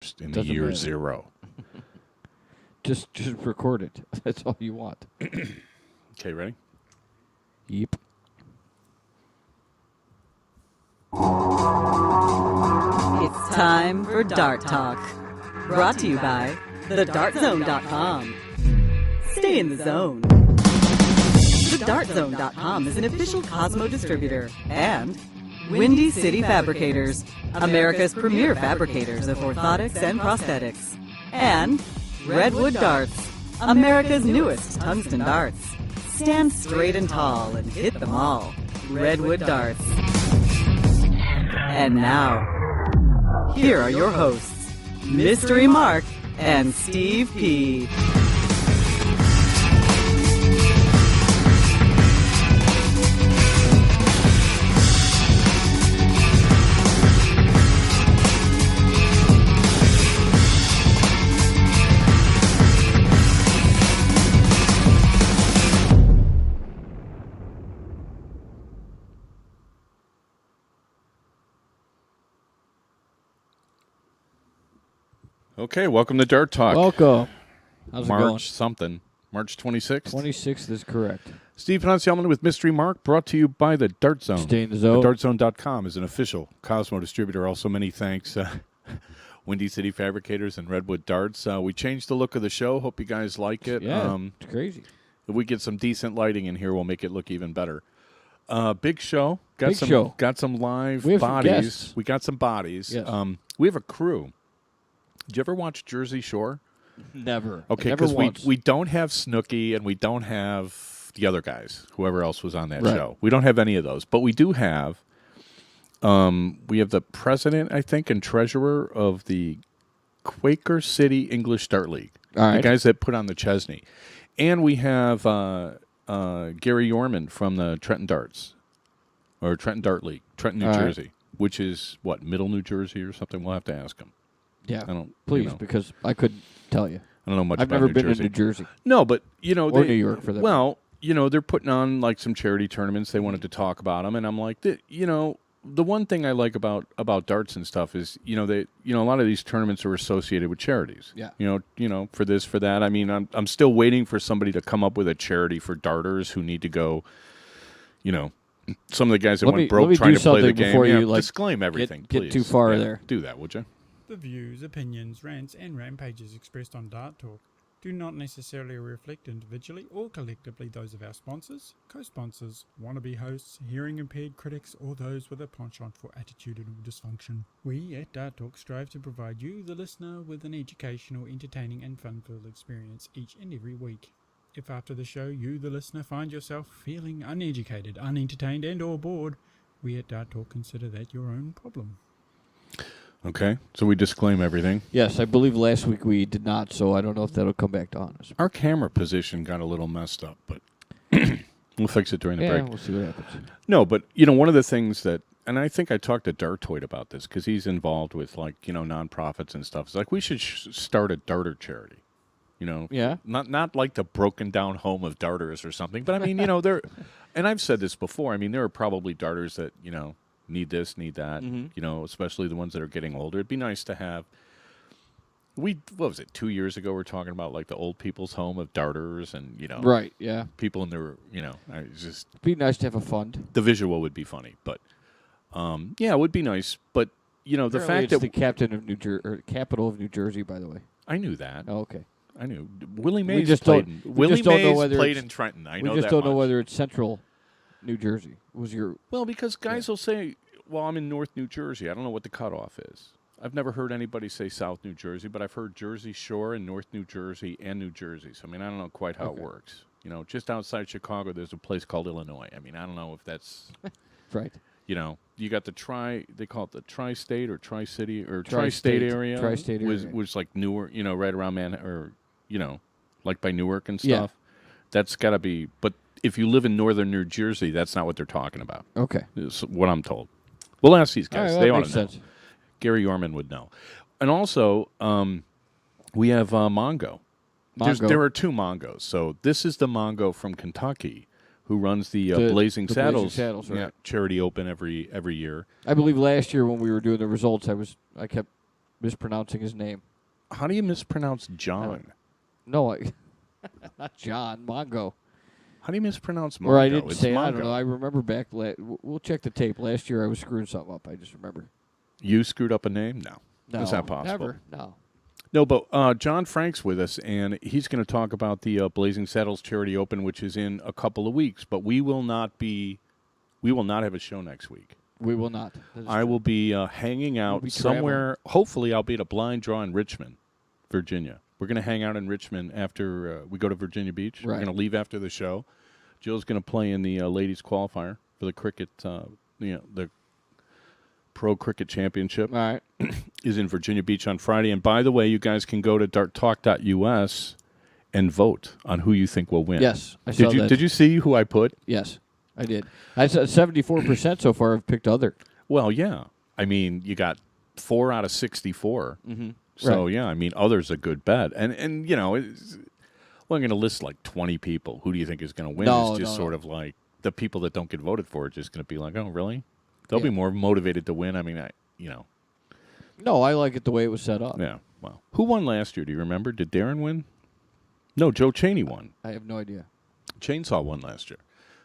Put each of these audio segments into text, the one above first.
in the Doesn't year matter. 0. Just record it. That's all you want. Okay, ready? Yep. It's time for Dart Talk. Brought to you by thedartzone.com. Stay in the zone. Thedartzone.com is an official Cosmo distributor and Windy City Fabricators, America's premier fabricators of orthotics and prosthetics. And Redwood Darts, America's newest tungsten darts. Stand straight and tall and hit them all. Redwood Darts. And now, here are your hosts, Mystery Mark and Steve P. Okay, welcome to Dart Talk. Welcome. How's it going? March something. March 26th. 26th is correct. Steve Poncialman with Mystery Mark, brought to you by the Dart Zone. Stay in the zone. TheDartZone.com is an official Cosmo distributor. Also, many thanks, Windy City Fabricators and Redwood Darts. We changed the look of the show. Hope you guys like it. Yeah, it's crazy. If we get some decent lighting in here, we'll make it look even better. Big show. Big show. Got some live We have some bodies. guests. We got some bodies. Yes. We have a crew. Did you ever watch Jersey Shore? Never. Okay, Never because once. we don't have Snooki and we don't have the other guys, whoever else was on that Right. show. We don't have any of those, but we do have. We have the president, I think, and treasurer of the Quaker City English Dart League, All right. the guys that put on the Chesney, and we have Gary Yourman from the Trenton Darts or Trenton Dart League, Trenton, New All right. Jersey, which is what, Middle New Jersey or something. We'll have to ask him. Yeah. I don't. Please, you know, because I couldn't tell you. I don't know much I've about never New been Jersey. to New Jersey. No, but you know, Or New York for that Well, you know, they're putting on like some charity tournaments. They wanted to talk about them, and I'm like, you know, the one thing I like about darts and stuff is, you know, a lot of these tournaments are associated with charities. Yeah. You know, for this, for that. I mean, I'm still waiting for somebody to come up with a charity for darters who need to go. You know, some of the guys that Let went me broke trying do to play the something game. before Yeah, you, like, disclaim everything, get please. too far Yeah, there. Do that, would you? The views, opinions, rants, and rampages expressed on Dart Talk do not necessarily reflect individually or collectively those of our sponsors, co-sponsors, wannabe hosts, hearing-impaired critics, or those with a penchant for attitudinal dysfunction. We at Dart Talk strive to provide you, the listener, with an educational, entertaining, and fun-filled experience each and every week. If after the show you, the listener, find yourself feeling uneducated, unentertained, and or bored, we at Dart Talk consider that your own problem. Okay, so we disclaim everything. Yes, I believe last week we did not, so I don't know if that'll come back to haunt us. Our camera position got a little messed up, but we'll fix it during the Yeah, break. we'll see what happens. No, but, you know, one of the things that, and I think I talked to Dartoid about this because he's involved with, like, you know, nonprofits and stuff. It's like we should start a darter charity, you know? Yeah. Not like the broken down home of darters or something, but I mean, you know, and I've said this before, I mean, there are probably darters that, you know, need this, need that, you know, especially the ones that are getting older. It'd be nice to have. What was it, 2 years ago? We're talking about like the old people's home of darters and, you know, Right, yeah. people in their, you know, it's just It'd be nice to have a fund. the visual would be funny, but yeah, it would be nice. But you know, the Apparently fact it's that the captain of New Jersey, or capital of New Jersey, by the way. I knew that, Oh, okay. I knew Willie We Mays just played. don't- we Willie just don't know Mays whether played it's- in Trenton. I We know just that don't know much. whether it's central New Jersey. Was your Well, because guys will say, "Well, I'm in North New Jersey." I don't know what the cutoff is. I've never heard anybody say South New Jersey, but I've heard Jersey Shore and North New Jersey and New Jersey. So, I mean, I don't know quite how it works. You know, just outside Chicago, there's a place called Illinois. I mean, I don't know if that's, right? you know, you got they call it the tri-state or tri-city or Tri-state. tri-state area. Tri-state area. Was like Newark, you know, right around or, you know, like by Newark and Yeah. stuff. That's got to be, but if you live in northern New Jersey, that's not what they're talking about. Okay. Is what I'm told. We'll ask these All guys. right, They that ought makes to know. sense. Gary Yourman would know. And also, we have Mongo. Mongo. There are two Mongos. So this is the Mongo from Kentucky who runs the The Blazing Blazing Saddles, Saddles, right. charity open every year. I believe last year when we were doing the results, I kept mispronouncing his name. How do you mispronounce John? No, not John. Mongo. How do you mispronounce Mongo? Or I didn't It's say. Mongo. I don't know. I remember back. We'll check the tape. Last year I was screwing something up. I just remember. You screwed up a name? No. No, Is that possible? Never. No. No, but John Frank's with us, and he's going to talk about the Blazing Saddles Charity Open, which is in a couple of weeks. But we will not have a show next week. We will not. I will be hanging out be somewhere. Hopefully, I'll be at a blind draw in Richmond, Virginia. We're going to hang out in Richmond after we go to Virginia Beach. Right. We're going to leave after the show. Jill's going to play in the ladies' qualifier for the cricket, the Pro Cricket Championship. All right. Is in Virginia Beach on Friday. And by the way, you guys can go to darttalk.us and vote on who you think will win. Yes, I saw that. Did you see who I put? Yes, I did. I said 74% so far have picked other. Well, yeah. I mean, you got 4 out of 64. Mm-hmm. So, Right. yeah, I mean, other's a good bet. And you know, I'm going to list like 20 people. Who do you think is going to win? No, It's just no. sort of like the people that don't get voted for are just going to be like, oh, really? They'll be Yeah. more motivated to win. I mean, No, I like it the way it was set up. yeah. Well, who won last year? Do you remember? Did Darren win? No, Joe Cheney won. I have no idea. Chainsaw won last year.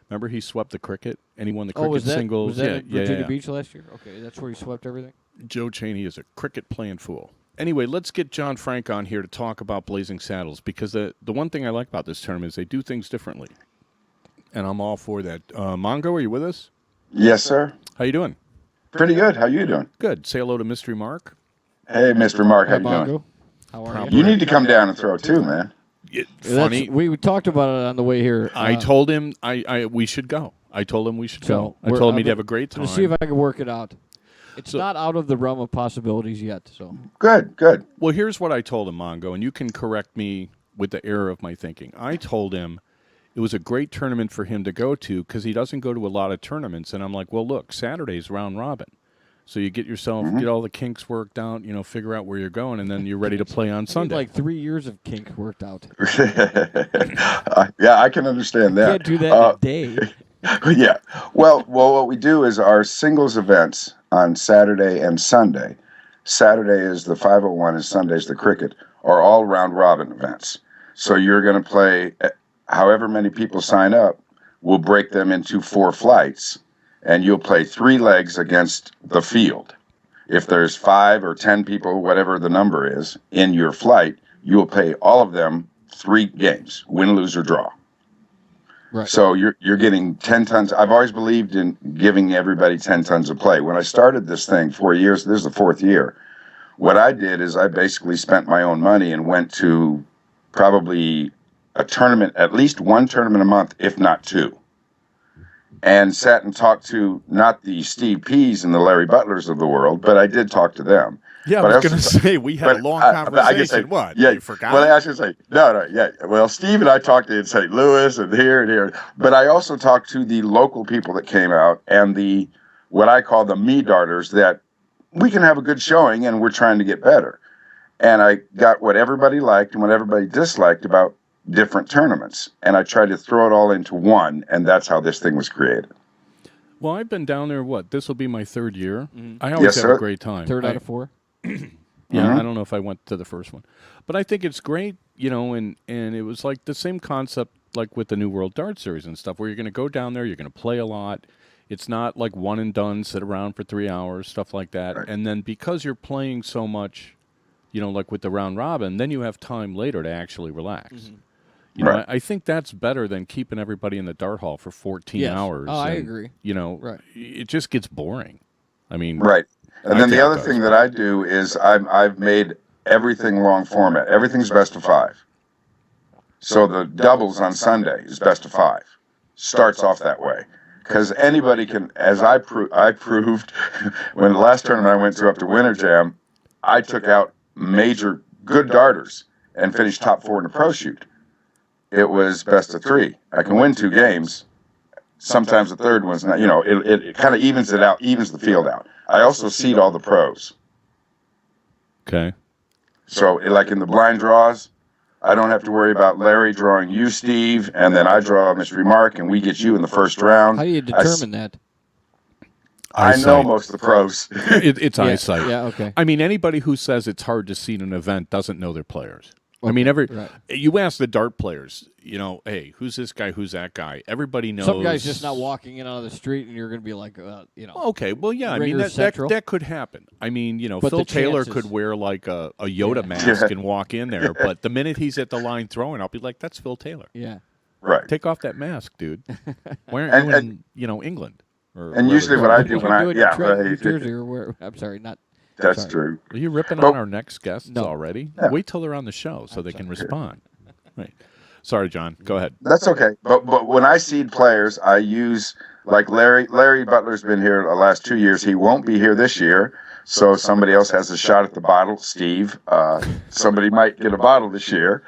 Remember he swept the cricket and he won the cricket Was that singles. at Virginia yeah. Beach last year? Okay, that's where he swept everything? Joe Cheney is a cricket playing fool. Anyway, let's get John Frank on here to talk about Blazing Saddles because the one thing I like about this tournament is they do things differently. And I'm all for that. Mongo, are you with us? Yes, sir. How you doing? Pretty good. How you doing? Good. Say hello to Mystery Mark. Hey, Mr. Mark. How Hi, you doing? Mongo. How are Probably. you? You need to come down and throw too, man. Funny. We talked about it on the way here. I told him we should go. I told him we should go. I told him he'd have a great time. To see if I can work it out. It's So- not out of the realm of possibilities yet. So Good, good. Well, here's what I told him, Mongo, and you can correct me with the error of my thinking. I told him it was a great tournament for him to go to because he doesn't go to a lot of tournaments. And I'm like, well, look, Saturday's round robin. So you get yourself, get all the kinks worked out, figure out where you're going, and then you're ready to play on I need Sunday. like 3 years of kink worked out. Yeah, I can understand that. Can't do that in a day. Yeah. Well, what we do is our singles events on Saturday and Sunday. Saturday is the 501 and Sunday is the cricket, are all round robin events. So you're going to play however many people sign up. We'll break them into 4 flights, and you'll play 3 legs against the field. If there's 5 or 10 people, whatever the number is, in your flight, you will play all of them 3 games, win, lose, or draw. Right. So you're getting 10 tons. I've always believed in giving everybody 10 tons of play. When I started this thing 4 years, this is the 4th year. What I did is I basically spent my own money and went to probably a tournament, at least 1 tournament a month, if not 2. And sat and talked to not the Steve P's and the Larry Butlers of the world, but I did talk to them. Yeah, But I was also- going to say, we had a long I can conversation. say, What? Yeah, You forgot? well, I should say, no, yeah. Well, Steve and I talked in St. Louis and here. But I also talked to the local people that came out and the, what I call the me darters, that we can have a good showing and we're trying to get better. And I got what everybody liked and what everybody disliked about different tournaments. And I tried to throw it all into one, and that's how this thing was created. Well, I've been down there, this will be my 3rd year. Mm-hmm. I always Yes, have a sir. great time. Third out of 4. Yeah, I don't know if I went to the first one. But I think it's great, and it was like the same concept like with the New World Dart Series and stuff, where you're going to go down there, you're going to play a lot. It's not like one and done, sit around for 3 hours, stuff like that. Right. And then because you're playing so much, like with the round robin, then you have time later to actually relax. Mm-hmm. Right. I think that's better than keeping everybody in the dart hall for 14 Yes. hours. Oh, I and, agree. Right. It just gets boring. I mean, Right. And I then think the it other does. thing that I do is I've made everything long format. Everything's best of 5. So the doubles on Sunday is best of 5. Starts off that way. Because anybody can, as I proved when the last tournament I went to up to Winter Jam, I took out major good darters and finished top 4 in the pro shoot. It was best of 3. I can win 2 games. Sometimes the third one's not, it kind of evens it out, evens the field out. I also seed all the pros. okay. So, like in the blind draws, I don't have to worry about Larry drawing you, Steve, and then I draw Mystery Mark, and we get you in the first round. How do you determine that? I know most of the pros. It's Yeah, eyesight. yeah, okay. I mean, anybody who says it's hard to see an event doesn't know their players. I mean, right. you ask the dart players, hey, who's this guy? Who's that guy? Everybody knows. Some guy's just not walking in on the street, and you're going to be like, Okay, well, yeah, I mean Ringers that Central. could happen. I mean, But Phil the Taylor chances- could wear like a Yoda mask and walk in there, but the minute he's at the line throwing, I'll be like, that's Phil Taylor. Yeah. Right. Take off that mask, dude. Why aren't you in England? And usually what I do when You're doing Trenton, New right. Jersey, or where? I'm sorry, not. That's sorry. true. Are you ripping Well, on our next guests No. already? Yeah. Wait till they're on the show so they can respond. Right. Sorry, John. Go ahead. That's okay. But when I seed players, I use like Larry Butler's been here the last 2 years. He won't be here this year. So somebody else has a shot at the bottle. Steve, somebody might get a bottle this year.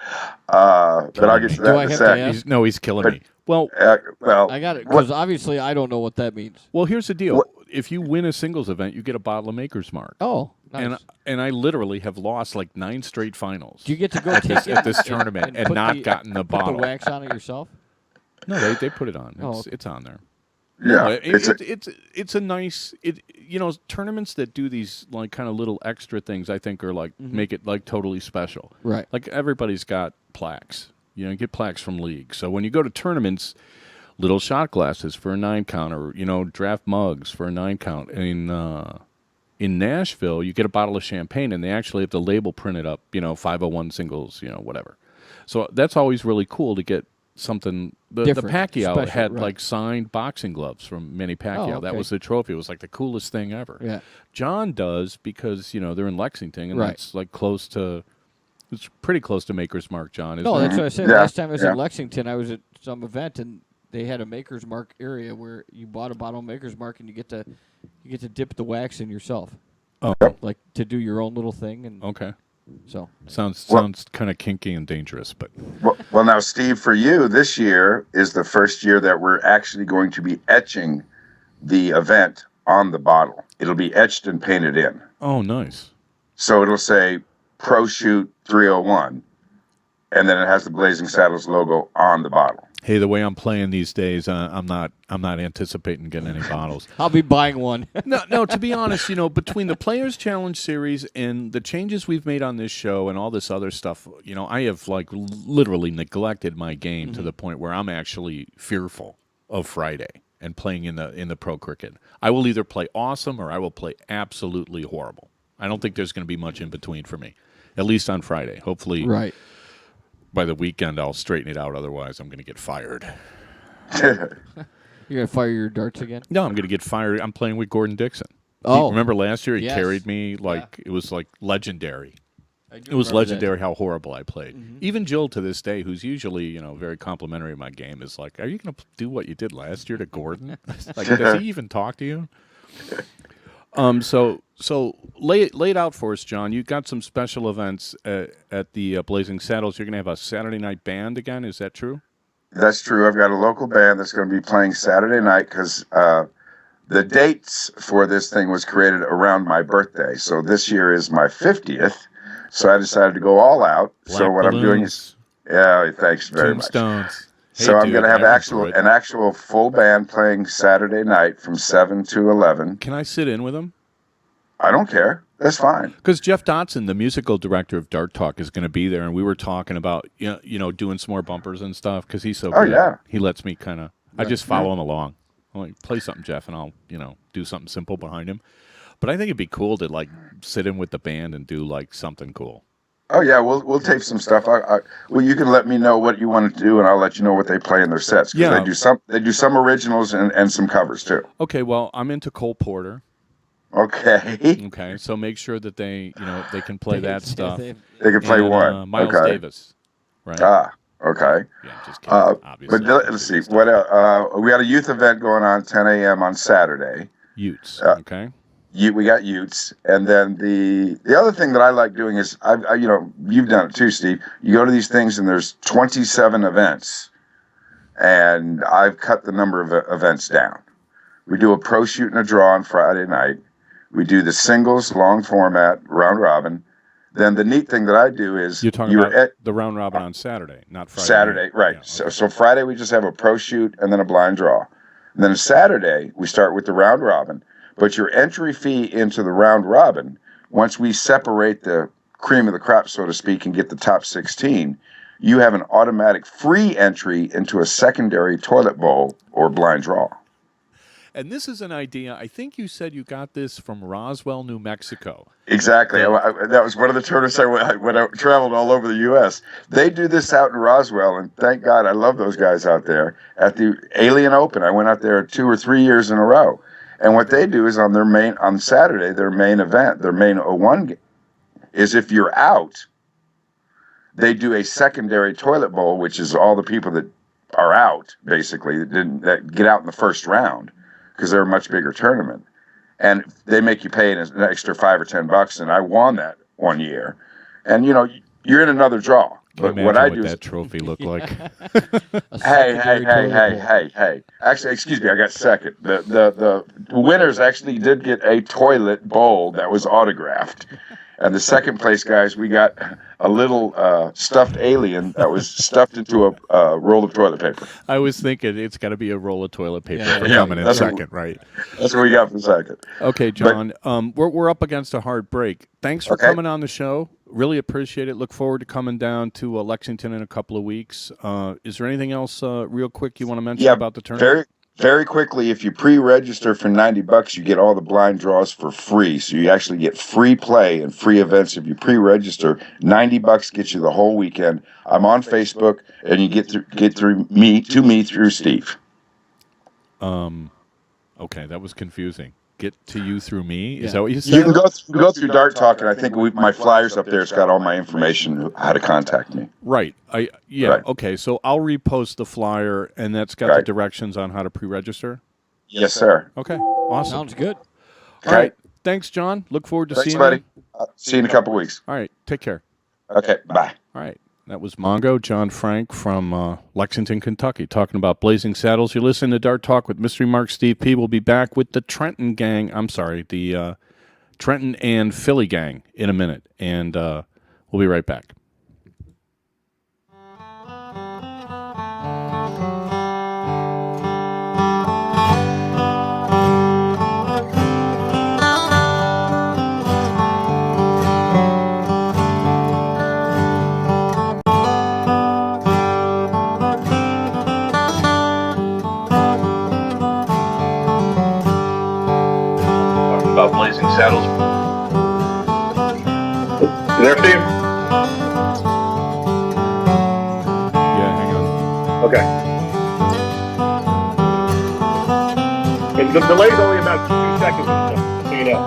But I'll get to Do that I in a have to second. ask? He's killing But- me. Well, I got it, because obviously I don't know what that means. well, here's the deal. If you win a singles event, you get a bottle of Maker's Mark. Oh, nice. And I literally have lost like 9 straight finals. Do you get to go take it at this tournament and put not gotten the put bottle? the wax on it yourself? No, they put it on. Oh, It's on there. Yeah, No, it's a nice tournaments that do these like kind of little extra things. I think are like make it like totally special. Right. Like everybody's got plaques. You get plaques from leagues. So when you go to tournaments, little shot glasses for a 9 count, or draft mugs for a 9 count. In Nashville, you get a bottle of champagne, and they actually have the label printed up. 501 singles, whatever. So that's always really cool to get something. The Different, Pacquiao special, had right. like signed boxing gloves from Manny Pacquiao. Oh, That okay. was the trophy. It was like the coolest thing ever. Yeah. John does because they're in Lexington, and Right. that's like close to. It's pretty close to Maker's Mark, John. No, isn't it? that's what I said. Yeah, Last time I was yeah. in Lexington, I was at some event, and they had a Maker's Mark area where you bought a bottle of Maker's Mark, and you get to dip the wax in yourself, Oh, like to do your own little thing, and okay. so. Sounds kind of kinky and dangerous, but well, now, Steve, for you, this year is the first year that we're actually going to be etching the event on the bottle. It'll be etched and painted in. oh, nice. So it'll say Pro Shoot 301, and then it has the Blazing Saddles logo on the bottle. Hey, the way I'm playing these days, I'm not anticipating getting any bottles. I'll be buying one. No. To be honest, between the Players Challenge series and the changes we've made on this show and all this other stuff, I have like literally neglected my game to the point where I'm actually fearful of Friday and playing in the pro cricket. I will either play awesome or I will play absolutely horrible. I don't think there's going to be much in between for me, at least on Friday. Hopefully, Right. by the weekend I'll straighten it out. Otherwise, I'm going to get fired. You're gonna fire your darts again? No, I'm going to get fired. I'm playing with Gordon Dixon. Oh. Remember last year he Yes. carried me like it was like legendary. I do It was remember that. legendary how horrible I played. Even Jill to this day, who's usually very complimentary of my game, is like, "Are you going to do what you did last year to Gordon? Like, does he even talk to you?" So lay it out for us, John. You got some special events at the Blazing Saddles. You're going to have a Saturday night band again. Is that true? That's true. I've got a local band that's going to be playing Saturday night because the dates for this thing was created around my birthday. So this year is my 50th. So I decided to go all out. So Black what I'm doing is, thanks very much. Tombstones. So Hey, I'm dude, going to have I went through it. an actual full band playing Saturday night from 7 to 11. Can I sit in with him? I don't care. That's fine. Because Jeff Dotson, the musical director of Dart Talk, is going to be there, and we were talking about doing some more bumpers and stuff because he's so Oh, good. yeah. He lets me kind of. I just follow him along. I'm like, play something, Jeff, and I'll do something simple behind him. But I think it'd be cool to like sit in with the band and do like something cool. Oh yeah, we'll tape some stuff. Well, you can let me know what you want to do, and I'll let you know what they play in their sets. 'Cause Yeah. they do some originals and some covers too. Okay, well, I'm into Cole Porter. Okay, Okay, so make sure that they can play that stuff. they can play And, one. Miles okay. Davis, right? Okay. Yeah, I'm just kidding. Obviously, But let's see. What we got a youth event going on 10 a.m. on Saturday. Utes. Okay. We got Utes, and then the other thing that I like doing is you've done it too, Steve. You go to these things and there's 27 events, and I've cut the number of events down. We do a pro shoot and a draw on Friday night. We do the singles long format round robin. Then the neat thing that I do is You're talking about the round robin on Saturday, not Friday. Saturday, night. right? Yeah, okay. So Friday we just have a pro shoot and then a blind draw. And then Saturday we start with the round robin. But your entry fee into the round robin, once we separate the cream of the crop, so to speak, and get the top 16, you have an automatic free entry into a secondary toilet bowl or blind draw. And this is an idea, I think you said you got this from Roswell, New Mexico. Exactly. That was one of the tournaments when I traveled all over the U.S. They do this out in Roswell, and thank God, I love those guys out there. At the Alien Open, I went out there 2 or 3 years in a row. And what they do is on Saturday, their main event, their main 01 is if you're out, they do a secondary toilet bowl, which is all the people that are out, basically, that get out in the first round, because they're a much bigger tournament. And they make you pay an extra $5 or $10, and I won that one year. And, you're in another draw. But what I do is that trophy look like. Hey. Actually, excuse me, I got second. The winners actually did get a toilet bowl that was autographed. And the second place guys, we got a little stuffed alien that was stuffed into a roll of toilet paper. I was thinking it's got to be a roll of toilet paper for Yeah, coming in second, right? That's what we got for second. Okay, John, we're up against a hard break. Thanks for coming on the show. Really appreciate it. Look forward to coming down to Lexington in a couple of weeks. Is there anything else real quick you want to mention about the tournament? Very quickly, if you pre-register for $90, you get all the blind draws for free. So you actually get free play and free events if you pre-register. $90 gets you the whole weekend. I'm on Facebook, and you get through me through Steve. Okay, that was confusing. Get to you through me? Is Yeah. that what you said? You can go through Dart Talk, and I think my flyers up there, it's got all my information, how to contact me. Right. Right. Okay, so I'll repost the flyer, and that's got the directions on how to pre-register? Yes, sir. Okay, awesome. Sounds good. All right, thanks, John. Look forward to Thanks, seeing buddy. you. See you in a couple weeks. All right, take care. Okay, bye. All right. That was Mongo, John Frank from Lexington, Kentucky, talking about Blazing Saddles. You're listening to Dart Talk with Mystery Mark Steve P. We'll be back with the Trenton gang. I'm sorry, the Trenton and Philly gang in a minute, and we'll be right back. About Blazing Saddles. You there, Steve? Yeah, hang on. Okay. And the delay's only about 2 seconds or so, so you know.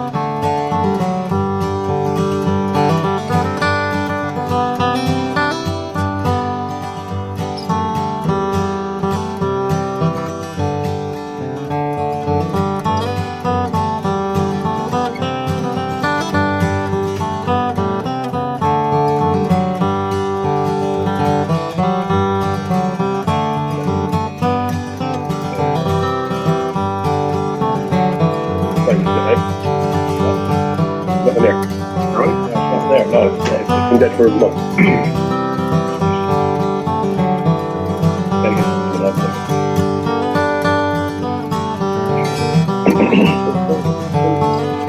Nothing there. Really? No, it's not there. No, it's been dead for a month. Gotta get something up there.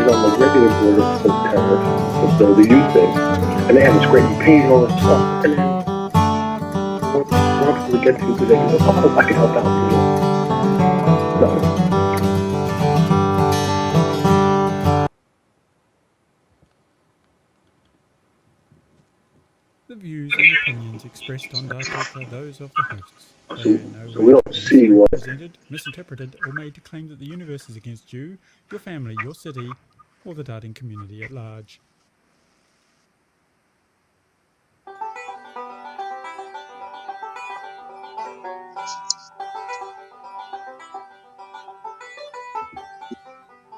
On the regular border of Paris, so the youth thing, and they have this great paint and all this stuff, and then once we get to the day, oh, I can help out. No. The views and opinions expressed on Dart Talk are those of the hosts. They are no So we don't see what. represented, misinterpreted, or made to claim that the universe is against you, your family, your city, or the darting community at large.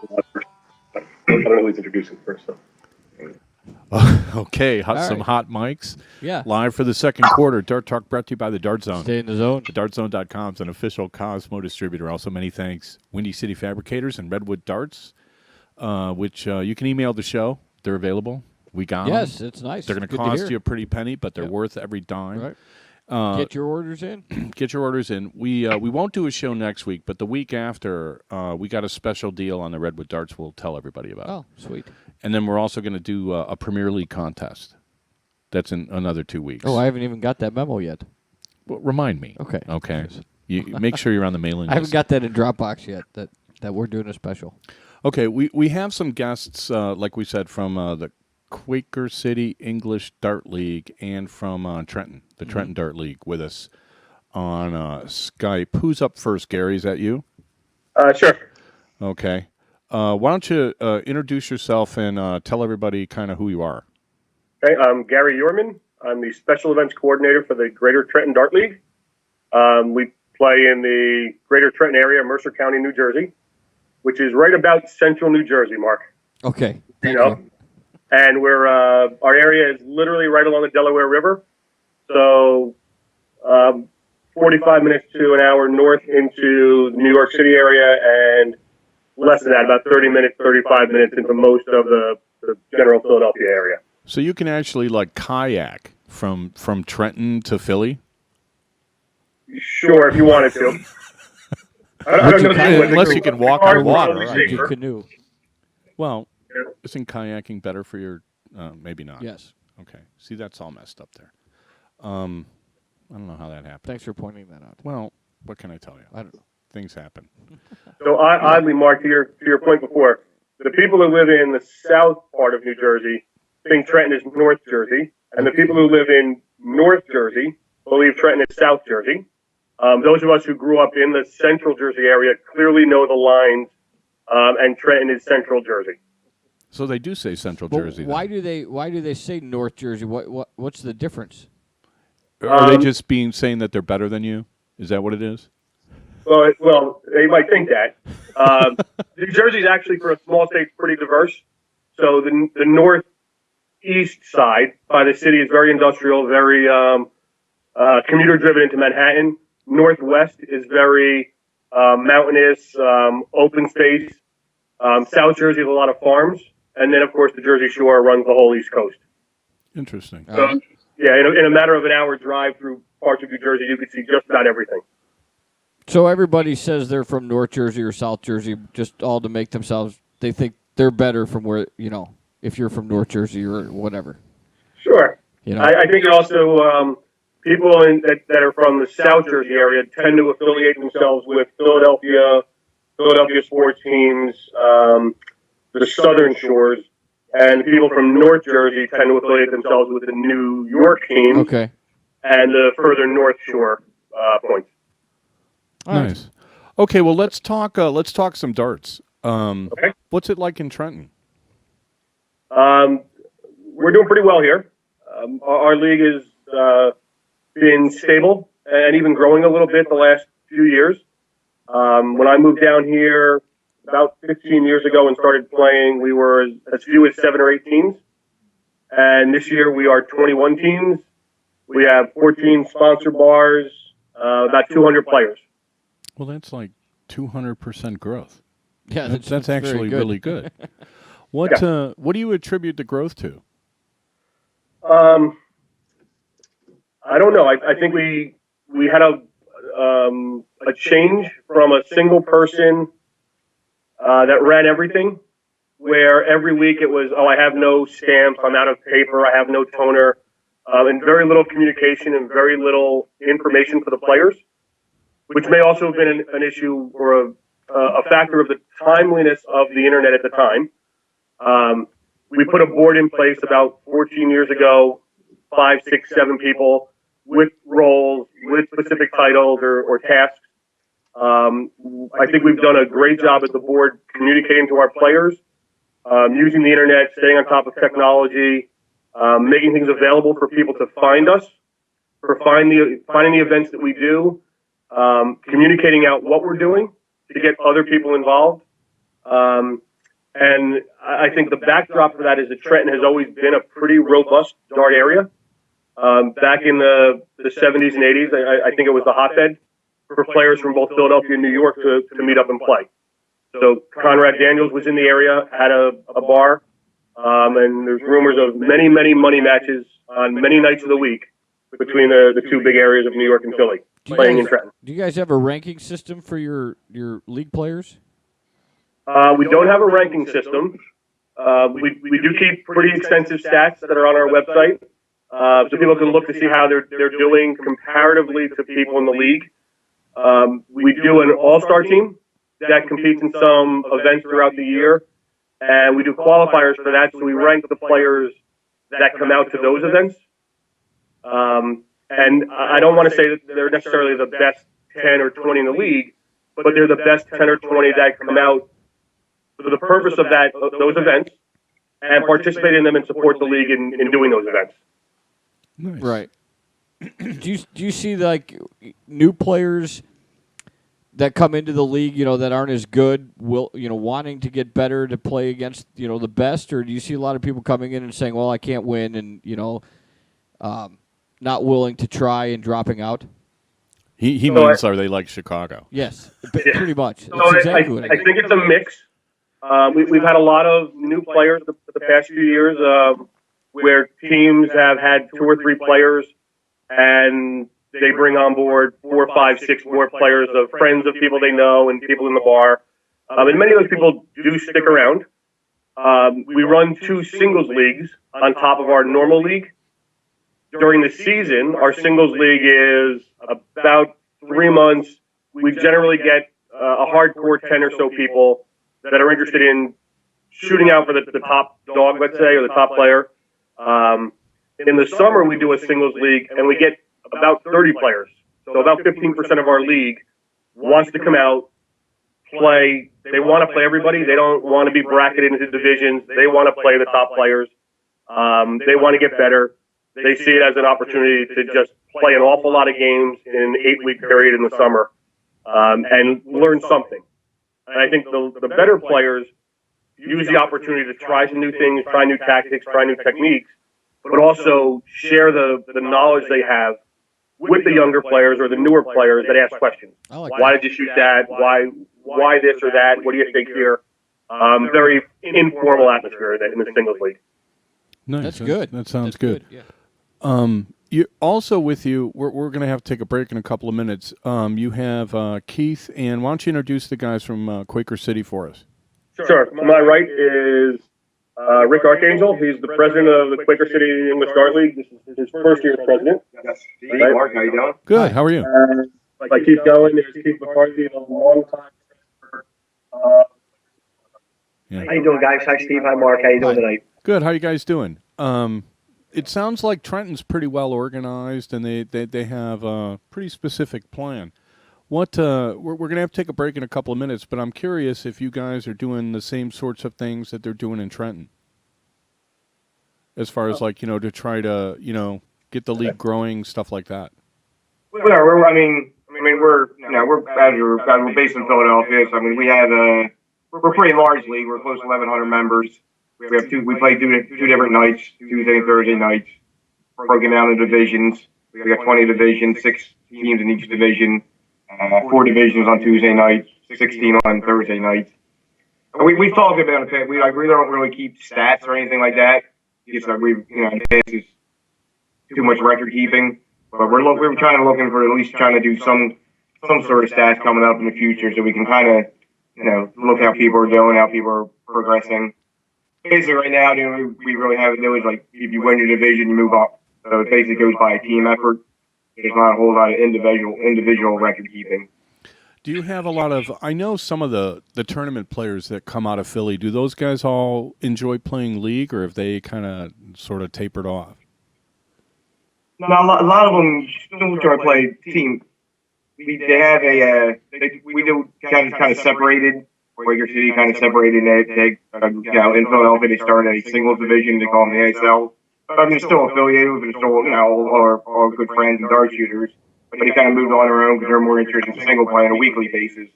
I don't know who's introducing first, though. Okay, some right. hot mics. Yeah. Live for the second quarter. Dart Talk brought to you by the Dart Zone. Stay in the zone. TheDartZone.com is an official Cosmo distributor. Also, many thanks, Windy City Fabricators and Redwood Darts, which you can email the show. They're available. We got them. Yes, it's nice. They're going to Good cost hear. you a pretty penny, but they're worth every dime. Right. Get your orders in. Get your orders in. We won't do a show next week, but the week after, we got a special deal on the Redwood Darts we'll tell everybody about. Oh, sweet. And then we're also going to do a Premier League contest. That's in another 2 weeks. Oh, I haven't even got that memo yet. Well, remind me. Okay. Okay. You make sure you're on the mailing list. I haven't got that in Dropbox yet, that we're doing a special. Okay, we have some guests, like we said, from the Quaker City English Dart League and from Trenton, the Trenton Dart League, with us on Skype. Who's up first, Gary? Is that you? Sure. Okay. Why don't you introduce yourself and tell everybody kind of who you are? Okay, I'm Gary Yourman. I'm the Special Events Coordinator for the Greater Trenton Dart League. We play in the Greater Trenton area, Mercer County, New Jersey, which is right about central New Jersey, Mark. Okay. Thank You know? you. And we're our area is literally right along the Delaware River. So 45 minutes to an hour north into the New York City area, and less than that, about 30 minutes, 35 minutes into most of the general Philadelphia area. So you can actually like kayak from Trenton to Philly? Sure, if you wanted to. I don't know Unless you can walk on Cars water. probably Right? safer. Canoe. Well, Yeah. isn't kayaking better for your? Maybe not. Yes. Okay. See, that's all messed up there. I don't know how that happened. Thanks for pointing that out. Well, what can I tell you? I don't know. Things happen. So oddly, Mark, to your point before, the people who live in the south part of New Jersey think Trenton is North Jersey, and the people who live in North Jersey believe Trenton is South Jersey. Those of us who grew up in the Central Jersey area clearly know the lines, and Trenton is Central Jersey. So they do say Central Well, Jersey. why do they say North Jersey? What's the difference? Then? Are they just saying that they're better than you? Is that what it is? Well, they might think that. New Jersey is actually, for a small state, pretty diverse. So the northeast side by the city is very industrial, very commuter driven into Manhattan. Northwest is very mountainous, open space. South Jersey has a lot of farms, and then of course the Jersey Shore runs the whole East Coast. Interesting. So, yeah, in a matter of an hour drive through parts of New Jersey, you could see just about everything. So everybody says they're from North Jersey or South Jersey, just all to make themselves. They think they're better from where if you're from North Jersey or whatever. Sure. You know. I think also people that are from the South Jersey area tend to affiliate themselves with Philadelphia sports teams, the Southern Shores, and people from North Jersey tend to affiliate themselves with the New York team Okay. and the further North Shore points. All right. Nice. Okay, well let's talk some darts. Okay. What's it like in Trenton? We're doing pretty well here. Our league has been stable and even growing a little bit the last few years. When I moved down here about 15 years ago and started playing, we were as few as 7 or 8 teams. And this year we are 21 teams. We have 14 sponsor bars, about 200 players. Well, that's like 200% growth. Yeah, That's actually very good. really good. What do you attribute the growth to? I don't know. I think we had a change from a single person that ran everything, where every week it was, I have no stamps, I'm out of paper, I have no toner, and very little communication and very little information for the players, which may also have been an issue or a factor of the timeliness of the internet at the time. We put a board in place about 14 years ago, 5, 6, 7 people with roles, with specific titles or tasks. I think we've done a great job as the board communicating to our players, using the internet, staying on top of technology, making things available for people to find us, for finding the events that we do, communicating out what we're doing to get other people involved. And I think the backdrop for that is that Trenton has always been a pretty robust dart area. Back in the 70s and 80s, I think it was the hotbed for players from both Philadelphia and New York to meet up and play. So Conrad Daniels was in the area, had a bar, and there's rumors of many, many money matches on many nights of the week between the two big areas of New York and Philly, playing in Trenton. Do you guys have a ranking system for your league players? We don't have a ranking system. We do keep pretty extensive stats that are on our website, so people can look to see how they're doing comparatively to people in the league. We do an all-star team that competes in some events throughout the year, and we do qualifiers for that. So we rank the players that come out to those events. And I don't want to say that they're necessarily the best 10 or 20 in the league, but they're the best 10 or 20 that come out for the purpose of those events and participate in them and support the league in doing those events. Nice. Right. do you see like new players that come into the league, that aren't as good, wanting to get better to play against, the best, or do you see a lot of people coming in and saying, "Well, I can't win," and not willing to try and dropping out? He means, are they like Chicago? Yes, pretty much. So That's exactly what I think it's a mix. We've had a lot of new players the past few years where teams have had 2 or 3 players and they bring on board 4, 5, 6 more players of friends of people they know and people in the bar. And many of those people do stick around. We run 2 singles leagues on top of our normal league. During the season, our singles league is about 3 months. We generally get a hardcore 10 or so people that are interested in shooting out for the top dog, let's say, or the top player. In the summer, we do a singles league, and we get about 30 players. So about 15% of our league wants to come out, play. They want to play everybody. They don't want to be bracketed into divisions. They want to play the top players. They want to get better. They see it as an opportunity to just play an awful lot of games in an 8-week period in the summer and learn something. And I think the better players use the opportunity to try some new things, try new tactics, try new techniques, but also share the knowledge they have with the younger players or the newer players that ask questions. Why did you shoot that? Why this or that? What do you think here? Very informal atmosphere in the singles league. Nice. That's good. That sounds That's good. Yeah. You also with you, we're going to have to take a break in a couple of minutes. You have Keith, and why don't you introduce the guys from Quaker City for us? Sure. To my right is Rick Arcangel. He's the president of the Quaker City English Dart League. This is his first year as president. Yes. Hey, Mark, how you doing? Good. How are you? Like keep going. There's Keith McCarthy, a long time. Yeah. How you doing, guys? Hi, Steve. Hi, Mark. How you doing tonight? Good. How you guys doing? It sounds like Trenton's pretty well organized, and they have a pretty specific plan. What we're going to have to take a break in a couple of minutes, but I'm curious if you guys are doing the same sorts of things that they're doing in Trenton, as far as to try to get the league growing, stuff like that. We're we're based in Philadelphia, so we have we're a pretty large league. We're close to 1,100 members. We play two different nights, Tuesday and Thursday nights, broken down into divisions. We got 20 divisions, 6 teams in each division, 4 divisions on Tuesday nights, 16 on Thursday nights. We've talked about it. We don't really keep stats or anything like that. It's it's too much record keeping, but we're looking for at least trying to do some sort of stats coming up in the future, so we can kind of look how people are doing, how people are progressing. Basically, right now, we really have it do is if you win your division, you move up. So it basically goes by a team effort. There's not a whole lot of individual record keeping. Do you have a lot of? I know some of the tournament players that come out of Philly. Do those guys all enjoy playing league, or have they kind of sort of tapered off? No, a lot of them still try to play team. We do kind of separated. Quaker City kind of separated. They in Philadelphia they started a singles division. They call them the ASL. They're still affiliated with them. Still all good friends and dart shooters. But they kind of moved on their own because they're more interested in single play on a weekly basis.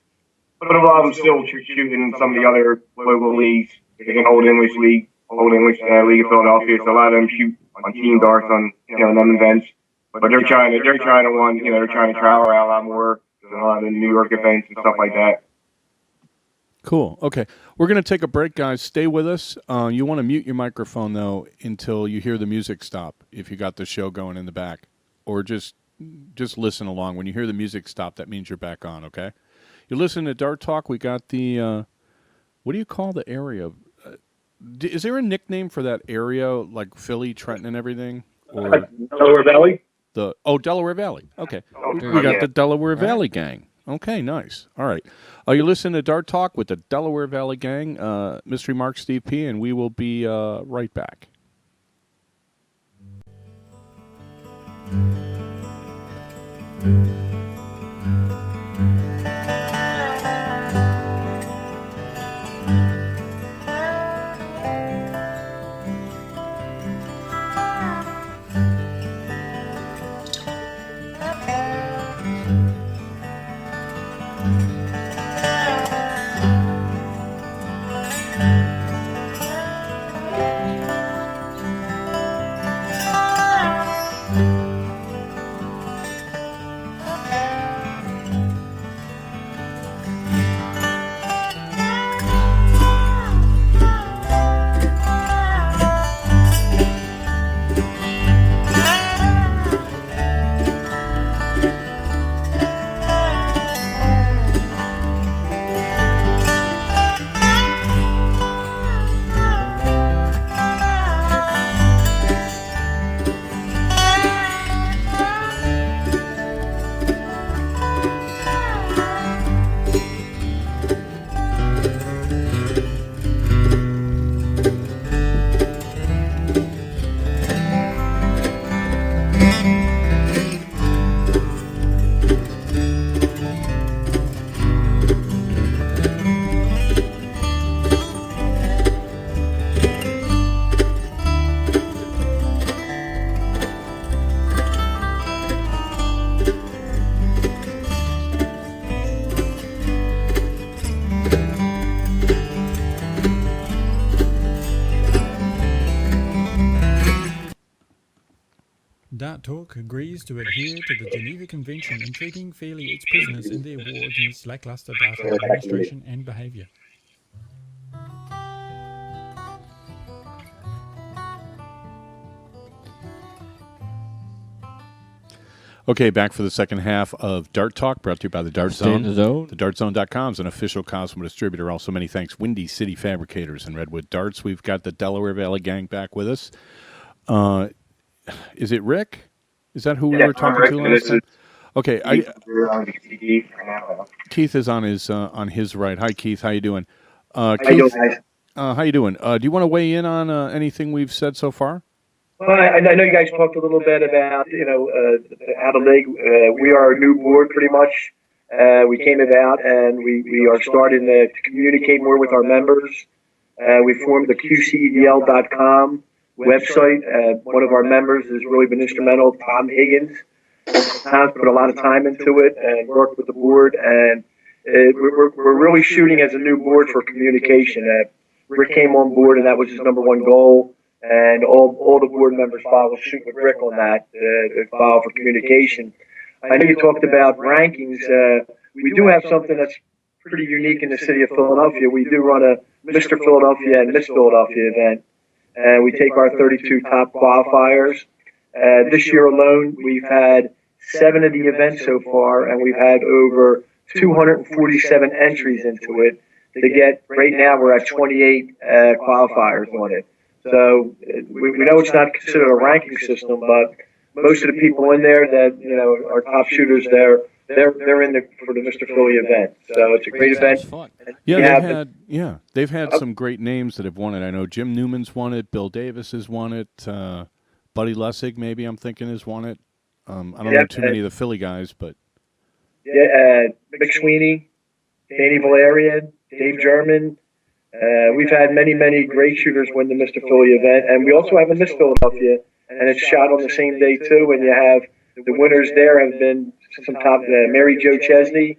But a lot of them still shoot in some of the other local leagues. There's an Old English League of Philadelphia. So a lot of them shoot on team darts on them events. But they're trying to travel around a lot more. There's a lot of New York events and stuff like that. Cool. Okay. We're going to take a break, guys. Stay with us. You want to mute your microphone, though, until you hear the music stop, if you got the show going in the back. or just listen along. When you hear the music stop, that means you're back on. Okay. You're listening to Dart Talk. We got the what do you call the area? Is there a nickname for that area, like Philly, Trenton, and everything? Or Delaware Valley. Delaware Valley. Okay, we yeah. got the Delaware Valley Gang. Okay, nice. All right. You're listening to Dart Talk with the Delaware Valley Gang, Mystery Mark, Steve P, and we will be right back. Dart Talk agrees to adhere to the Geneva Convention in treating fairly its prisoners in their war against lackluster data administration and behaviour. Okay, back for the second half of Dart Talk, brought to you by the Dart Stay in Zone. the zone. TheDartZone.com is an official Cosmo distributor. Also, many thanks, Windy City Fabricators and Redwood Darts. We've got the Delaware Valley Gang back with us. Is it Rick? Is that who we were talking to last time? Okay, Keith is on his right. Hi, Keith. How you doing? Keith, how you doing? Do you want to weigh in on anything we've said so far? Well, I know you guys talked a little bit about, how the league, we are a new board pretty much. We came about and we are starting to communicate more with our members. We formed the QCEDL.com website. One of our members has really been instrumental, Tom Higgins. Tom's put a lot of time into it and worked with the board. And we're really shooting as a new board for communication. Rick came on board and that was his number one goal. And all the board members follow suit with Rick on that, follow for communication. I know you talked about rankings. We do have something that's pretty unique in the city of Philadelphia. We do run a Mr. Philadelphia and Miss Philadelphia event, and we take our 32 top qualifiers. This year alone, we've had 7 of the events so far, and we've had over 247 entries into it. To get, right now, we're at 28 qualifiers on it. So we know it's not considered a ranking system, but most of the people in there that are top shooters, they're in for the Mr. Philly event. So it's a great event. Fun. They've had some great names that have won it. I know Jim Newman's won it, Bill Davis has won it, Buddy Lessig maybe I'm thinking has won it. I don't know too many of the Philly guys, but Mick Sweeney, Danny Valerian, Dave German. We've had many great shooters win the Mr. Philly event, and we also have a Miss Philadelphia, and it's shot on the same day too. And you have the winners there have been some top Mary Jo Chesney,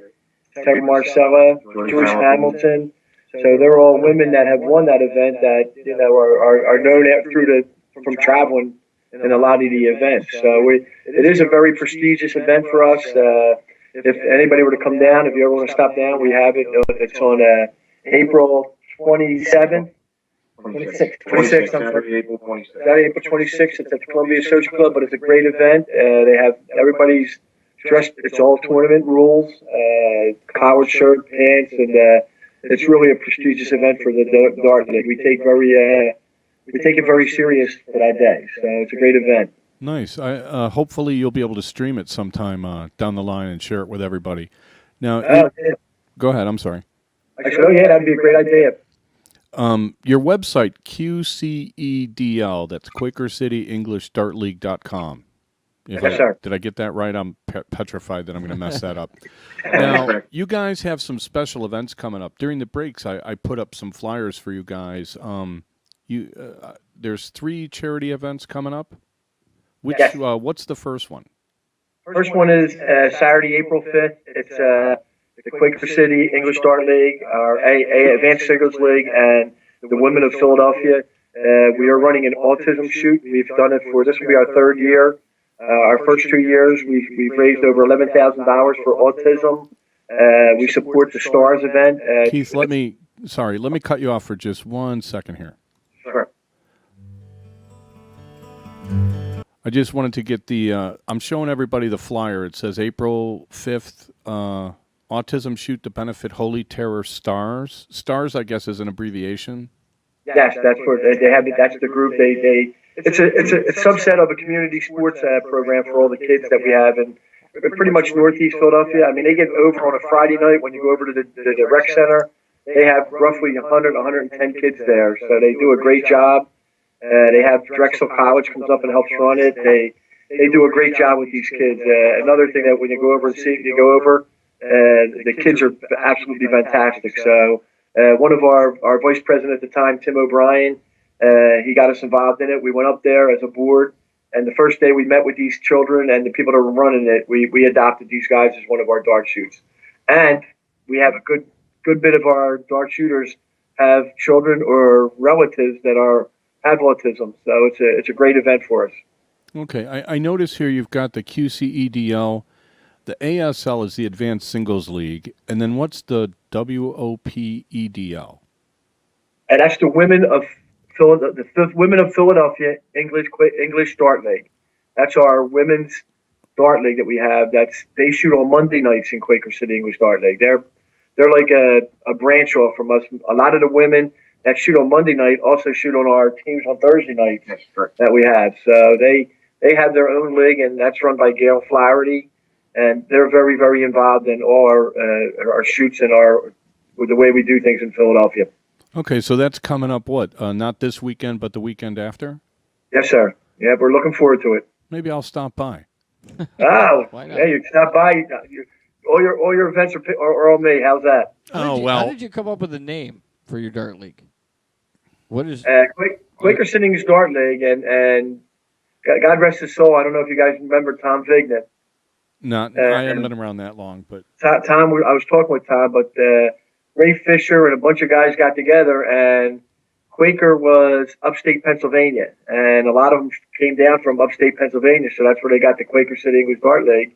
Terry Marcella, Joyce Hamilton. So they're all women that have won that event that are known from traveling in a lot of the events. So it is a very prestigious event for us. If anybody were to come down, if you ever want to stop down, we have it. It's on April 27th 26th, I'm sorry. Saturday, April 26th. Saturday, April 26th. It's at the Columbia Social Club, but it's a great event. They have everybody's dressed. It's all tournament rules, collared shirt, pants, and it's really a prestigious event for the Dart League. We take it very serious for that day. So it's a great event. Nice. Hopefully you'll be able to stream it sometime down the line and share it with everybody. Now, Yeah. go ahead. I'm sorry. I said, oh yeah, that'd be a great idea. Your website, QCEDL, that's QuakerCityEnglishDartLeague.com. Yes, sir. Did I get that right? I'm petrified that I'm going to mess that up. Now, you guys have some special events coming up. During the breaks, I put up some flyers for you guys. There's 3 charity events coming up. Yes. What's the first one? First one is Saturday, April 5th. It's the Quaker City English Dart League, our Advanced Singles League, and the Women of Philadelphia. We are running an autism shoot. We've done it this will be our 3rd year. Our first 2 years, we've raised over $11,000 for autism. We support the STARS event. Keith, let me cut you off for just 1 second here. Sure. I just wanted to get I'm showing everybody the flyer. It says April 5th, Autism Shoot to benefit Holy Terror Stars. Stars, I guess, is an abbreviation. Yes, that's what they have. That's the group. It's a subset of a community sports program for all the kids that we have in pretty much Northeast Philadelphia. I mean, they get over on a Friday night when you go over to the rec center. They have roughly 100, 110 kids there, so they do a great job. They have Drexel College comes up and helps run it. They do a great job with these kids. Another thing that when you go over and see, the kids are absolutely fantastic. So one of our vice president at the time, Tim O'Brien, he got us involved in it. We went up there as a board, and the first day we met with these children and the people that were running it, we adopted these guys as one of our dart shoots. And we have a good bit of our dart shooters have children or relatives that have autism. So it's a great event for us. Okay. I notice here you've got the QCEDL. The ASL is the Advanced Singles League. And then what's the WOPEDL? And that's the Women of Philadelphia English Dart League. That's our women's dart league that we have. They shoot on Monday nights in Quaker City English Dart League. They're like a branch off from us. A lot of the women that shoot on Monday night also shoot on our teams on Thursday nights that we have. So they have their own league, and that's run by Gail Flaherty, and they're very, very involved in all our shoots and with the way we do things in Philadelphia. Okay, so that's coming up not this weekend, but the weekend after? Yes, sir. Yeah, we're looking forward to it. Maybe I'll stop by. Oh, yeah, you stop by. All your events are on me. How's that? How did you come up with a name for your dart league? What is Quaker City English Dart League, and God rest his soul. I don't know if you guys remember Tom Vignan. I haven't been around that long, but Tom. I was talking with Tom, but Ray Fisher and a bunch of guys got together, and Quaker was upstate Pennsylvania, and a lot of them came down from upstate Pennsylvania, so that's where they got the Quaker City English Dart League.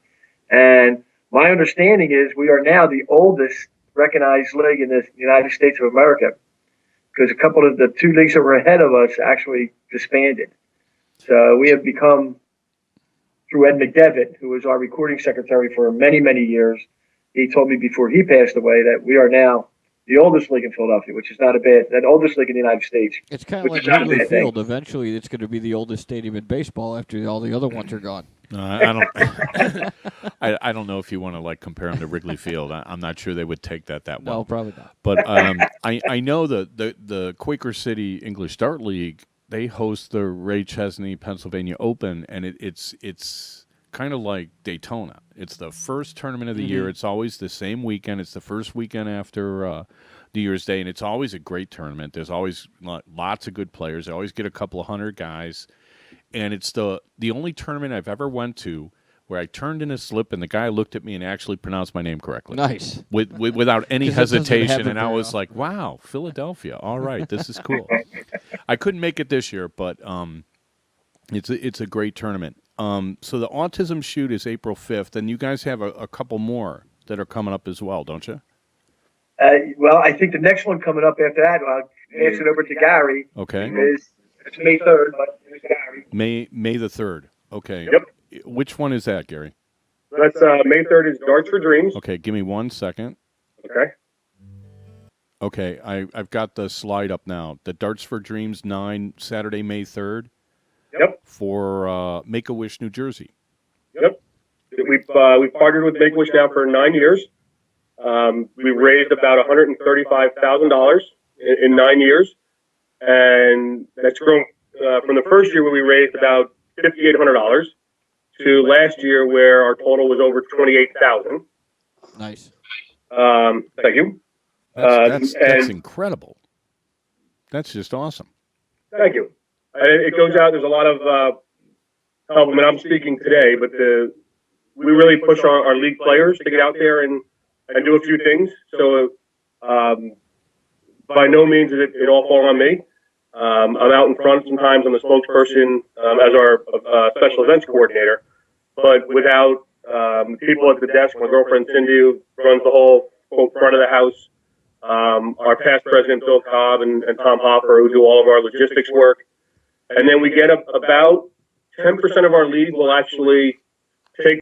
And my understanding is we are now the oldest recognized league in the United States of America, because a couple of the 2 leagues that were ahead of us actually disbanded. So we have become, through Ed McDevitt, who was our recording secretary for many, many years, he told me before he passed away that we are now the oldest league in Philadelphia, which is not a bad, the oldest league in the United States. It's kind of like Wrigley Field. Eventually, it's going to be the oldest stadium in baseball after all the other ones are gone. I don't. I don't know if you want to compare them to Wrigley Field. I'm not sure they would take that well. No, probably not. But I know the Quaker City English Dart League, they host the Ray Chesney Pennsylvania Open, and it's kind of like Daytona. It's the first tournament of the year. It's always the same weekend. It's the first weekend after New Year's Day, and it's always a great tournament. There's always lots of good players. They always get a couple of 100 guys, and it's the only tournament I've ever went to where I turned in a slip and the guy looked at me and actually pronounced my name correctly. Nice. Without any hesitation, and I was like, wow, Philadelphia. All right, this is cool. I couldn't make it this year, but it's a great tournament. So the autism shoot is April 5th, and you guys have a couple more that are coming up as well, don't you? Well, I think the next one coming up after that, pass it over to Gary. Okay. It's May 3rd, but it's Gary. May the 3rd. Okay. Yep. Which one is that, Gary? That's May 3rd is Darts for Dreams. Okay, give me 1 second. Okay. Okay, I've got the slide up now. The Darts for Dreams 9, Saturday, May 3rd. Yep. For Make-A-Wish, New Jersey. Yep. We've partnered with Make-A-Wish now for 9 years. We've raised about $135,000 in 9 years, and that's grown from the first year where we raised about $5,800 to last year where our total was over $28,000. Nice. Thank you. That's incredible. That's just awesome. Thank you. And it goes out. There's a lot of help. I mean, I'm speaking today, but we really push our league players to get out there and do a few things. So by no means is it all falling on me. I'm out in front sometimes. I'm the spokesperson as our special events coordinator. But without people at the desk, my girlfriend Cindy, who runs the whole front of the house, our past president Bill Cobb and Tom Hopper, who do all of our logistics work. And then we get about 10% of our league will actually take.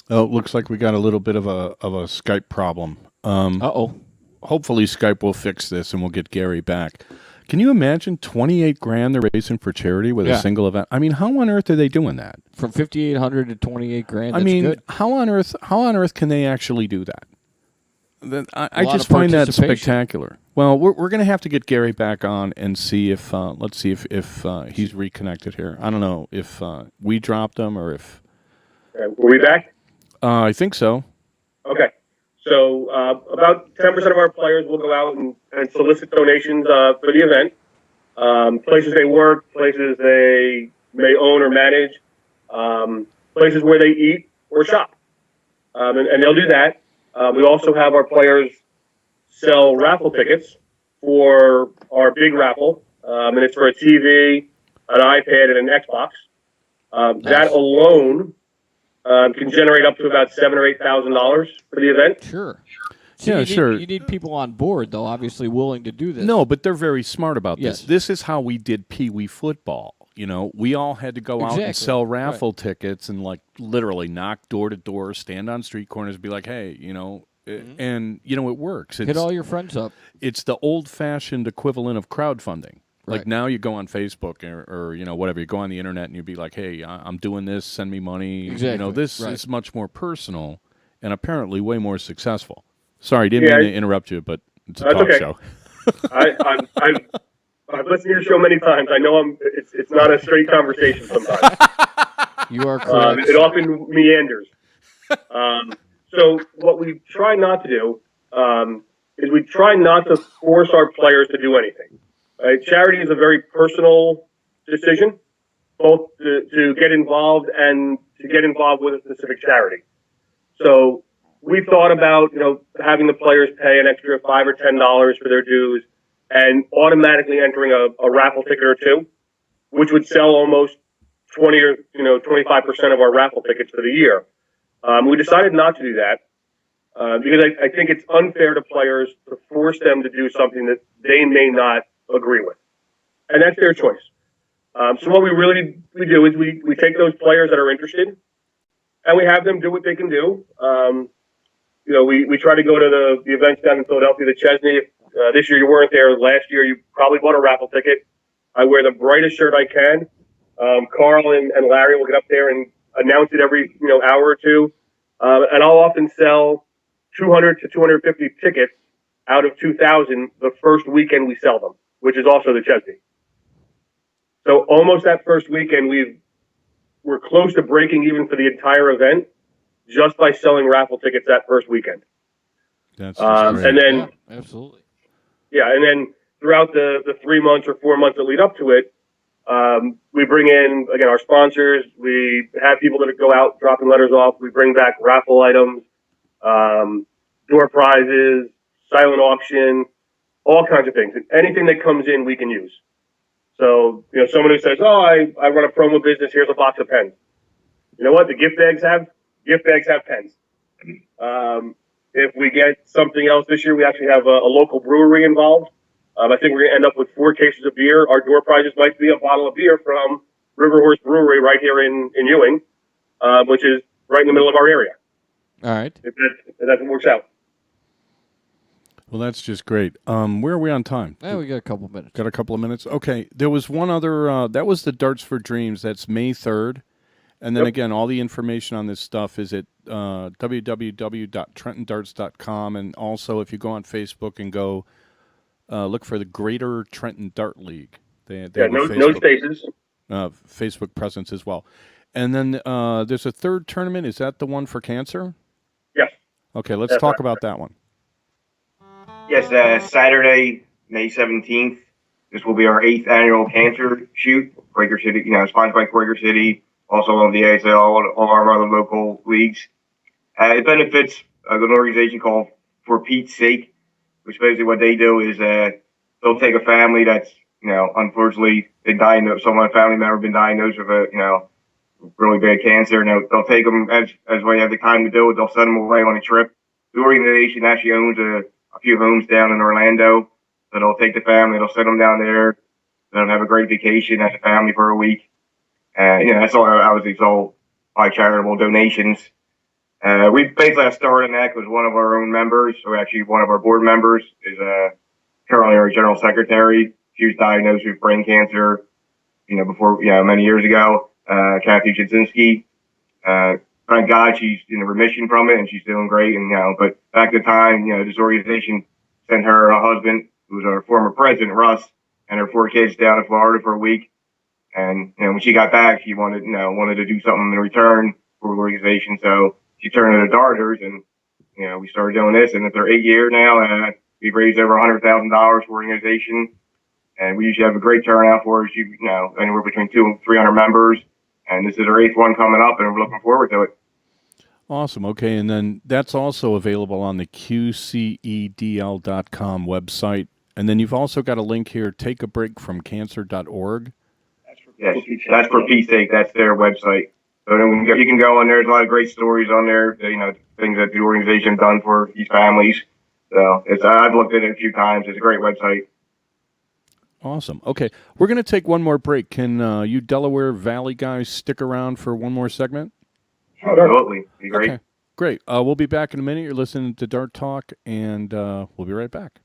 Oh, it looks like we got a little bit of a Skype problem. Uh-oh. Hopefully Skype will fix this and we'll get Gary back. Can you imagine $28,000 they're raising for charity with a single event? I mean, how on earth are they doing that? From $5,800 to $28,000. I mean, good. how on earth can they actually do that? I just find that spectacular. Well, we're going to have to get Gary back on and see if let's see if he's reconnected here. I don't know if we dropped him or if. Were we back? I think so. Okay. So about 10% of our players will go out and solicit donations for the event. Places they work, places they may own or manage, places where they eat or shop. And they'll do that. We also have our players sell raffle tickets for our big raffle, and it's for a TV, an iPad, and an Xbox. That alone can generate up to about $7,000 or $8,000 for the event. Sure. So sure. You need people on board, though, obviously willing to do this. No, but they're very smart about Yes. this. This is how we did Pee Wee football. You know, we all had to go out and sell raffle tickets and like literally knock door to door, stand on street corners, be like, hey, you know, and you know it works. Hit all your friends up. It's the old-fashioned equivalent of crowdfunding. Like Right. now you go on Facebook or you know whatever, you go on the internet and you'd be like, hey, I'm doing this, send me money. Exactly. You know, this is much more personal and apparently way more successful. Sorry, didn't mean to interrupt you, but it's a talk show. I've listened to your show many times. I know it's not a straight conversation sometimes. You are correct. It often meanders. So what we try not to do is we try not to force our players to do anything. Right? Charity is a very personal decision, both to get involved and to get involved with a specific charity. So we thought about having the players pay an extra $5 or $10 for their dues and automatically entering a raffle ticket or two, which would sell almost 20 or 25% of our raffle tickets for the year. We decided not to do that because I think it's unfair to players to force them to do something that they may not agree with, and that's their choice. So what we do is we take those players that are interested, and we have them do what they can do. We try to go to the events down in Philadelphia, the Chesney. This year you weren't there. Last year you probably bought a raffle ticket. I wear the brightest shirt I can. Carl and Larry will get up there and announce it every hour or two, and I'll often sell 200 to 250 tickets out of 2,000 the first weekend we sell them, which is also the Chesney. So almost that first weekend we're close to breaking even for the entire event just by selling raffle tickets that first weekend. That's great. And then absolutely. Yeah, and then throughout the 3 months or 4 months that lead up to it, we bring in, again, our sponsors. We have people that go out dropping letters off. We bring back raffle items, door prizes, silent auction, all kinds of things. And anything that comes in, we can use. So, someone who says, I run a promo business, here's a box of pens. You know what? The gift bags have pens. If we get something else this year, we actually have a local brewery involved. I think we're going to end up with 4 cases of beer. Our door prizes might be a bottle of beer from River Horse Brewery right here in Ewing, which is right in the middle of our area. All right. If that works out. Well, that's just great. Where are we on time? Yeah, we got a couple minutes. Got a couple of minutes? Okay. There was one other, that was the Darts for Dreams. That's May 3rd. And then again, all the information on this stuff is at www.trentondarts.com. And also, if you go on Facebook and go look for the Greater Trenton Dart League. They have a no spaces. Facebook presence as well. And then there's a third tournament. Is that the one for cancer? Yes. Okay, let's talk about that one. Yes, Saturday, May 17th. This will be our 8th annual cancer shoot. Quaker City, sponsored by Quaker City, also on the ASL, all our other local leagues. It benefits an organization called For Pete's Sake, which basically what they do is they'll take a family that's, unfortunately been diagnosed, someone, a family member been diagnosed with a, really bad cancer, and they'll take them as they have the time to do it. They'll send them away on a trip. The organization actually owns a few homes down in Orlando, so they'll take the family, they'll send them down there, they'll have a great vacation as a family for a week. That's all. Obviously, it's all by charitable donations. We basically started that because one of our own members, or actually one of our board members, is currently our general secretary. She was diagnosed with brain cancer, before, many years ago. Kathy Chudzinski. Thank God she's in remission from it and she's doing great. And, but back at the time, this organization sent her husband, who's our former president, Russ, and her 4 kids down to Florida for a week. And, when she got back, she wanted to do something in return for the organization. So she turned to the Darters and, we started doing this. And it's our 8th year now. We've raised over $100,000 for the organization. And we usually have a great turnout for us, anywhere between 200 and 300 members. And this is our 8th one coming up, and we're looking forward to it. Awesome. Okay, and then that's also available on the QCEDL.com website. And then you've also got a link here, takeabreakfromcancer.org. Yes, that's For Pete's Sake. That's their website. So you can go on there. There's a lot of great stories on there, things that the organization has done for these families. So I've looked at it a few times. It's a great website. Awesome. Okay, we're going to take one more break. Can you Delaware Valley guys stick around for one more segment? Absolutely. Be great. Okay, great. We'll be back in a minute. You're listening to Dart Talk, and we'll be right back.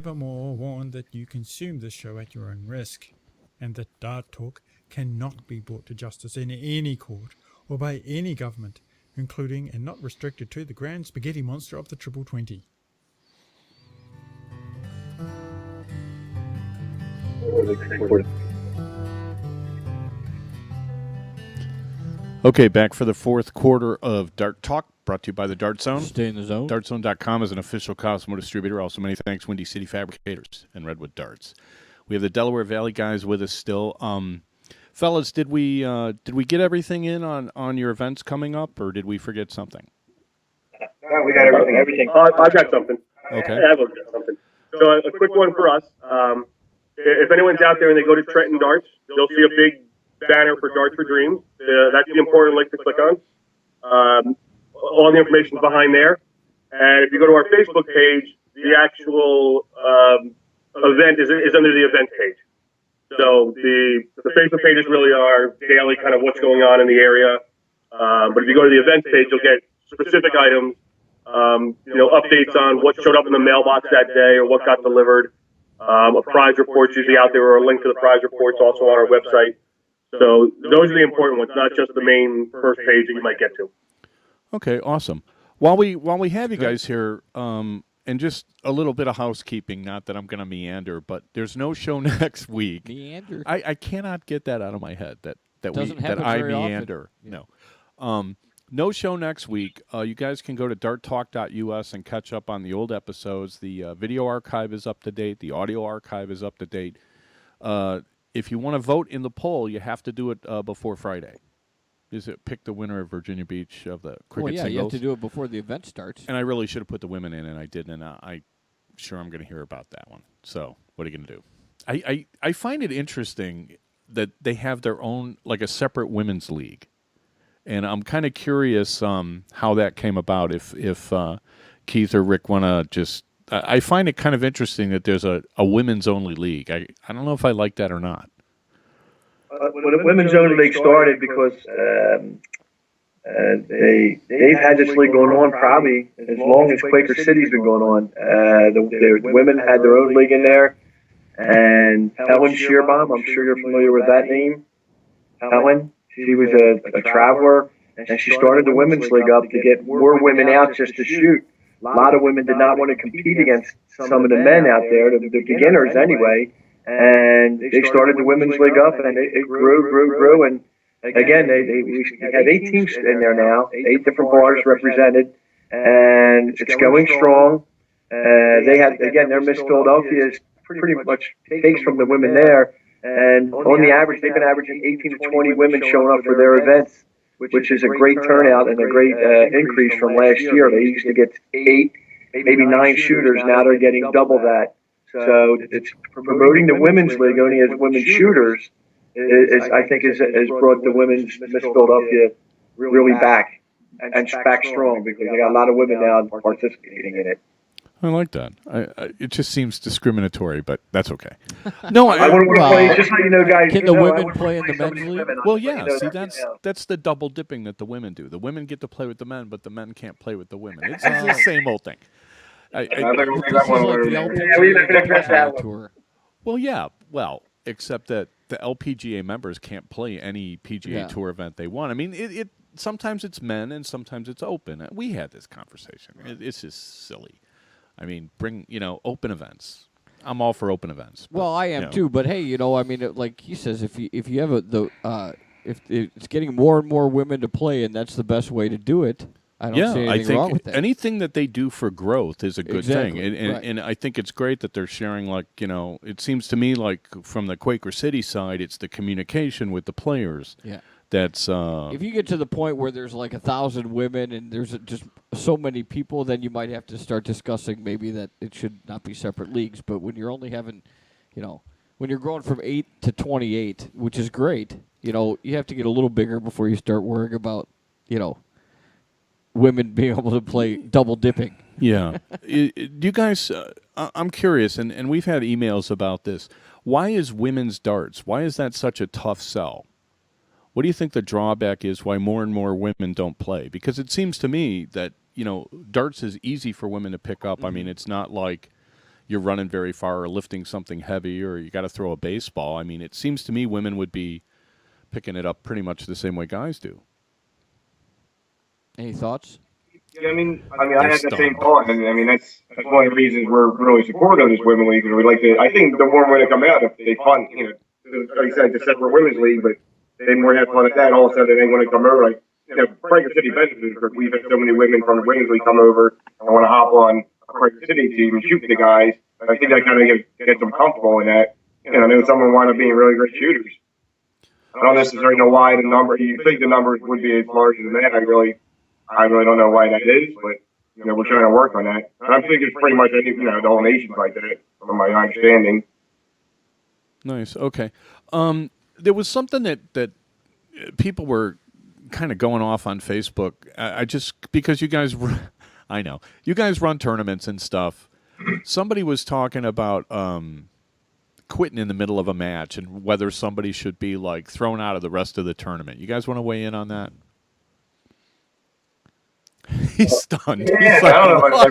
forevermore warned that you consume this show at your own risk, and that Dart Talk cannot be brought to justice in any court or by any government, including and not restricted to the grand spaghetti monster of the Triple 20. Okay, back for the fourth quarter of Dart Talk, brought to you by the Dart Zone. Stay in the zone. DartZone.com is an official Cosmo distributor. Also, many thanks, Windy City Fabricators and Redwood Darts. We have the Delaware Valley guys with us still. Fellas, did we get everything in on your events coming up, or did we forget something? No, we got everything. I've got something. Okay. I've got something. So a quick one for us. If anyone's out there and they go to Trenton Darts, they'll see a big banner for Darts for Dreams. That's the important link to click on. All the information is behind there. And if you go to our Facebook page, the actual event is under the event page. So the Facebook pages really are daily kind of what's going on in the area. But if you go to the events page, you'll get specific items, updates on what showed up in the mailbox that day or what got delivered. A prize report's usually out there, or a link to the prize report's also on our website. So those are the important ones, not just the main first page that you might get to. Okay, awesome. While we have you guys here, and just a little bit of housekeeping, not that I'm going to meander, but there's no show next week. Meander. I cannot get that out of my head that Doesn't I happen very often. meander. No. No show next week. You guys can go to darttalk.us and catch up on the old episodes. The video archive is up to date. The audio archive is up to date. If you want to vote in the poll, you have to do it before Friday. Is it pick the winner of Virginia Beach of the cricket singles? You have to do it before the event starts. And I really should have put the women in, and I didn't. And I'm sure I'm going to hear about that one. So what are you going to do? I find it interesting that they have their own, like a separate women's league. And I'm kind of curious how that came about. If Keith or Rick want to just, I find it kind of interesting that there's a women's only league. I don't know if I like that or not. Well, the women's only league started because they've had this league going on probably as long as Quaker City's been going on. The women had their own league in there, and Helen Shearbaum, I'm sure you're familiar with that name. Helen. She was a traveler, and she started the women's league up to get more women out just to shoot. A lot of women did not want to compete against some of the men out there, the beginners anyway, and they started the women's league up, and it grew, and again, we have 8 teams in there now, 8 different bars represented, and it's going strong. They had, again, their Miss Philadelphia is pretty much takes from the women there. And on the average, they've been averaging 18 to 20 women showing up for their events, which is a great turnout and a great increase from last year. They used to get 8, maybe 9 shooters. Now they're getting double that. So it's promoting the women's league only as women shooters I think has brought the women's Miss Philadelphia really back and back strong, because they got a lot of women now participating in it. I like that. It just seems discriminatory, but that's okay. No, I want to play, just so you know, guys. Can the women play in the men's league? Well, yeah. See, that's the double dipping that the women do. The women get to play with the men, but the men can't play with the women. It's the same old thing. Well, yeah. Well, except that the LPGA members can't play any PGA Tour event they want. I mean, it sometimes it's men and sometimes it's open. We had this conversation. It's just silly. I mean, bring, open events. I'm all for open events. But, well, I am too. But hey, I mean, like he says, if you have if it's getting more and more women to play, and that's the best way to do it, I don't see anything wrong with that. Anything that they do for growth is a good thing, right. And I think it's great that they're sharing. Like, it seems to me like from the Quaker City side, it's the communication with the players. Yeah. That's if you get to the point where there's like 1,000 women and there's just so many people, then you might have to start discussing maybe that it should not be separate leagues. But when you're only having, when you're growing from 8 to 28, which is great, you have to get a little bigger before you start worrying about, women being able to play double dipping. Yeah. You guys, I'm curious, and we've had emails about this. Why is women's darts? Why is that such a tough sell? What do you think the drawback is why more and more women don't play? Because it seems to me that, darts is easy for women to pick up. Mm-hmm. I mean, it's not like you're running very far or lifting something heavy or you got to throw a baseball. I mean, it seems to me women would be picking it up pretty much the same way guys do. Any thoughts? Yeah, I mean, I had the same thought, and I mean that's one of the reasons we're really supportive of this women's league. Because we like to. I think the more women come out, if they fun, like I said, the separate women's league, but they were having fun at that. And all of a sudden, they want to come over. Like, Quaker City Business Group. We've had so many women from Wingsley come over and want to hop on a Quaker City team and shoot the guys. And I think that kind of gets them comfortable in that. I know someone wound up being really great shooters. I don't necessarily know why the number. You think the numbers would be as large as that? I really don't know why that is, but we're trying to work on that. And I think it's pretty much the whole nation's like that, from my understanding. Nice. Okay. There was something that people were kind of going off on Facebook. I just because you guys, I know you guys run tournaments and stuff. Somebody was talking about quitting in the middle of a match and whether somebody should be like thrown out of the rest of the tournament. You guys want to weigh in on that? He's stunned. Yeah, He's like, I don't know. I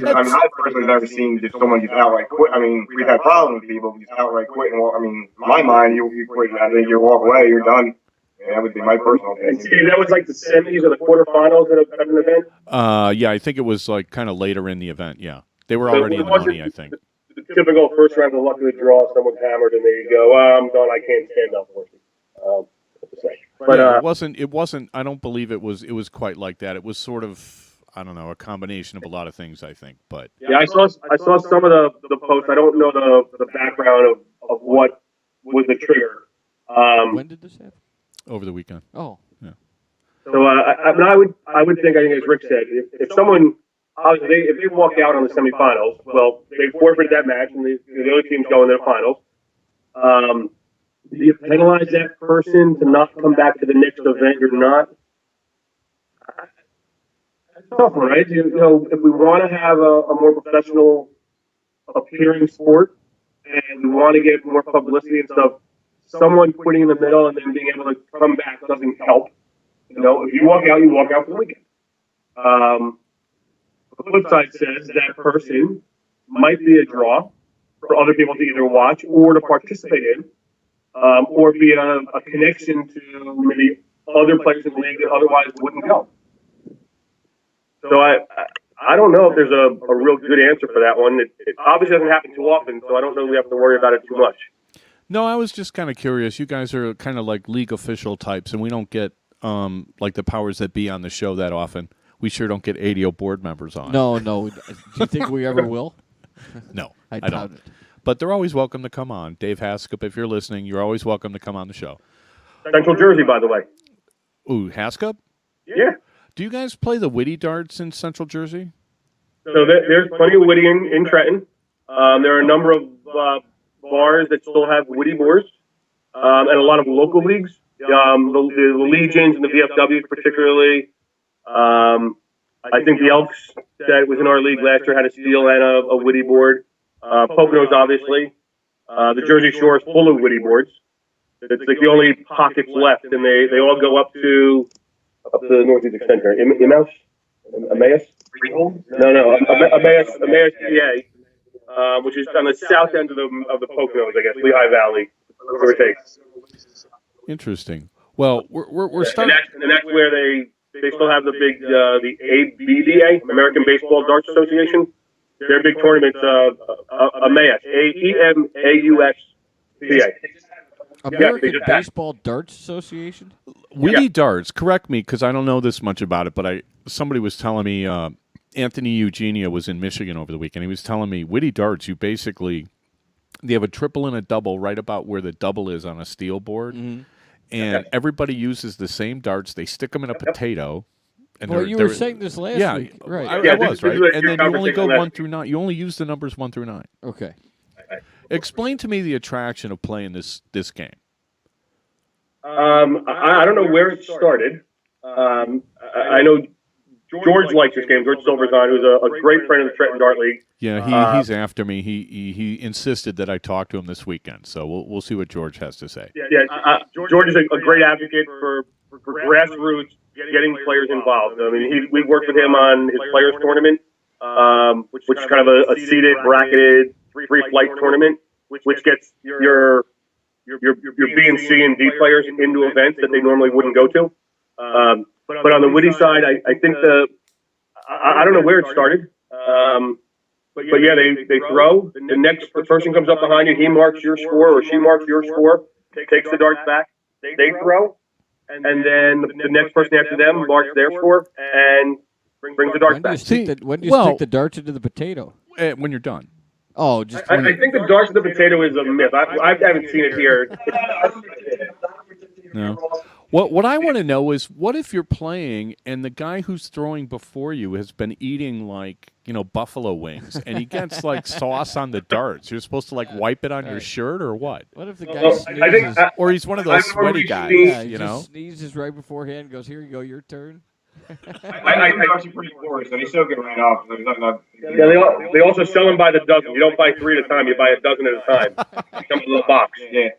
personally have never seen just someone just outright quit. I mean, we've had problems with people just outright quitting. Well, I mean, in my mind, you quit. I think you walk away, you're done. Yeah, that would be my personal opinion. And Steve, that was like the semis or the quarterfinals of an event? Yeah, I think it was like kind of later in the event. Yeah, they were already in the money, I think. The typical first round of luck of the draw, someone's hammered, and there you go. I'm done. I can't stand up for it. But yeah, it wasn't. I don't believe it was. It was quite like that. It was sort of. I don't know, a combination of a lot of things, I think. But yeah, I saw some of the posts. I don't know the background of what was the trigger. When did this happen? Over the weekend. Oh, yeah. So I would think as Rick said, if someone obviously if they walk out on the semifinals, well, they forfeited that match, and the other team's going to the finals. Do you penalize that person to not come back to the next event or not? Tough one, right? If we want to have a more professional appearing sport and we want to get more publicity and stuff, someone quitting in the middle and then being able to come back doesn't help. If you walk out for the weekend. The flip side says that person might be a draw for other people to either watch or to participate in, or be a connection to maybe other players in the league that otherwise wouldn't go. So I don't know if there's a real good answer for that one. It obviously doesn't happen too often, so I don't know if we have to worry about it too much. No, I was just kind of curious. You guys are kind of like league official types, and we don't get like the powers that be on the show that often. We sure don't get ADO board members on. No. Do you think we ever will? No, I don't. doubt it. But they're always welcome to come on. Dave Haskip, if you're listening, you're always welcome to come on the show. Central Jersey, by the way. Ooh, Haskip? Yeah. Do you guys play the witty darts in Central Jersey? So there's plenty of witty in Trenton. There are a number of bars that still have witty boards, and a lot of local leagues. The Legions and the VFWs particularly. I think the Elks that was in our league last year had a steel and a witty board. Poconos, obviously. The Jersey Shore is full of witty boards. It's like the only pockets left, and they all go up to the northeast extension. Emmaus? No, Emmaus, PA, which is on the south end of the Poconos, I guess, Lehigh Valley, whatever it takes. Interesting. Well, we're starting, and that's where they still have the big the ABDA, American Baseball Darts Association. Their big tournaments, Emmaus, AEMAUS, PA. American Baseball Darts Association? Witty darts, correct me because I don't know this much about it, but somebody was telling me Anthony Eugenia was in Michigan over the weekend. He was telling me witty darts, they have a triple and a double right about where the double is on a steel board, and everybody uses the same darts. They stick them in a potato. And well, you were saying this last week. Right. I was, right? And then you only go 1 through 9. You only use the numbers 1 through 9. Okay. Explain to me the attraction of playing this game. I don't know where it started. I know George likes this game. George Silverzon, who's a great friend of the Trenton Dart League. Yeah, he's after me. He insisted that I talk to him this weekend, so we'll see what George has to say. George is a great advocate for grassroots getting players involved. I mean, we worked with him on his players tournament, which is kind of a seeded, bracketed, three flight tournament, which gets your B and C and D players into events that they normally wouldn't go to. But on the witty side, I think I don't know where it started. But yeah, they throw. The person comes up behind you. He marks your score, or she marks your score. Takes the darts back. They throw. and then the next person after them marks their score and brings the darts back. When do you stick the darts into the potato? When you're done. Oh, just I think the darts in the potato is a myth. I haven't seen it here. No. What I want to know is, what if you're playing and the guy who's throwing before you has been eating buffalo wings and he gets sauce on the darts? You're supposed to wipe it on your shirt or what? What if the guy sneezes? Or he's one of those sweaty guys, He just sneezes right beforehand and goes, "Here you go, your turn." I think actually pretty porous, and he's soaking right off. Yeah, they also sell them by the dozen. You don't buy 3 at a time; you buy a dozen at a time. It comes in a little box. Yeah.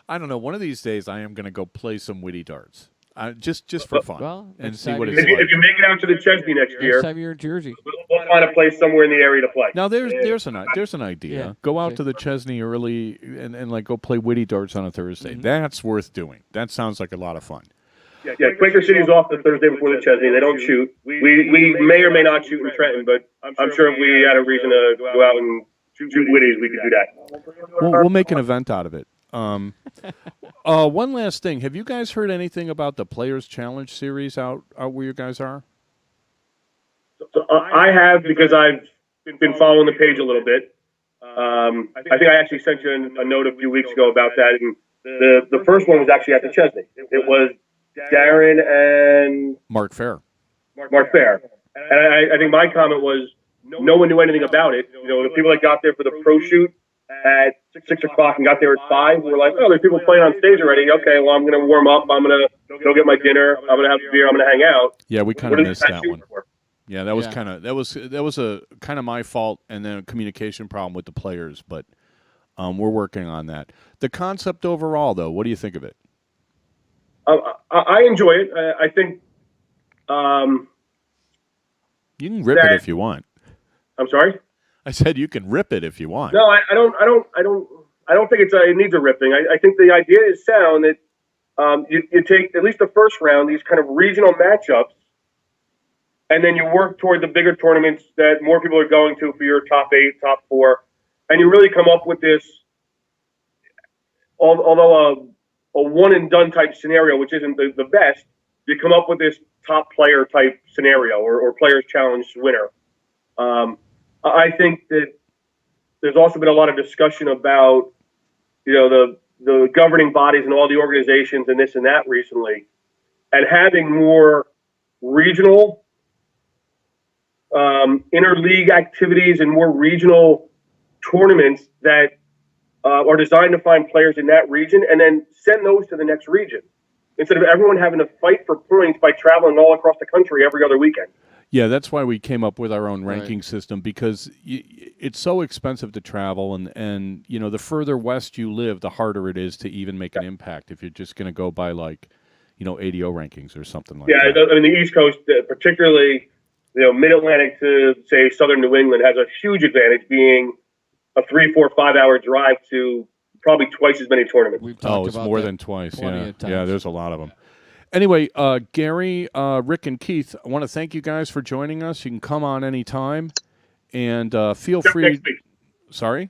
I don't know. One of these days, I am going to go play some witty darts, just for fun, and see what it's like. If you make it out to the Chesney next year, next time you're in Jersey, we'll find a place somewhere in the area to play. Now there's an idea. Yeah. Go out to the Chesney early and go play witty darts on a Thursday. Mm-hmm. That's worth doing. That sounds like a lot of fun. Yeah, Quaker City's off the Thursday before the Chesney. They don't shoot. We may or may not shoot in Trenton, but I'm sure if we had a reason to go out and shoot witties, we could do that. We'll make an event out of it. One last thing. Have you guys heard anything about the Players Challenge series out where you guys are? So, I have, because I've been following the page a little bit. I think I actually sent you a note a few weeks ago about that. And the first one was actually at the Chesney. It was Darren and Mark Fair. Mark Fair. And I think my comment was, no one knew anything about it. The people that got there for the pro shoot at 6 o'clock and got there at 5 were like, oh, there's people playing on stage already. Okay, well, I'm going to warm up. I'm going to go get my dinner. I'm going to have a beer. I'm going to hang out. Yeah, we kind of missed that one. For? Yeah, that was a kind of my fault, and then a communication problem with the players. But we're working on that. The concept overall, though, what do you think of it? I enjoy it. I think you can rip it if you want. I'm sorry? I said you can rip it if you want. No, I don't think it needs a ripping. I think the idea is sound that you take at least the first round, these kind of regional matchups, and then you work toward the bigger tournaments that more people are going to for your top 8, top 4, and you really come up with this. Although a one and done type scenario, which isn't the best, you come up with this top player type scenario or Players Challenge winner. I think that there's also been a lot of discussion about, the governing bodies and all the organizations and this and that recently, and having more regional interleague activities and more regional tournaments that are designed to find players in that region and then send those to the next region, instead of everyone having to fight for points by traveling all across the country every other weekend. Yeah, that's why we came up with our own ranking system, because it's so expensive to travel, and the further west you live, the harder it is to even make an impact if you're just going to go by ADO rankings or something like that. Yeah, I mean the East Coast, particularly Mid-Atlantic to say Southern New England, has a huge advantage, being a 3, 4, 5 hour drive to probably twice as many tournaments. It's more than twice. Yeah, there's a lot of them. Anyway, Gary, Rick, and Keith, I want to thank you guys for joining us. You can come on anytime, and feel free. Next week. Sorry?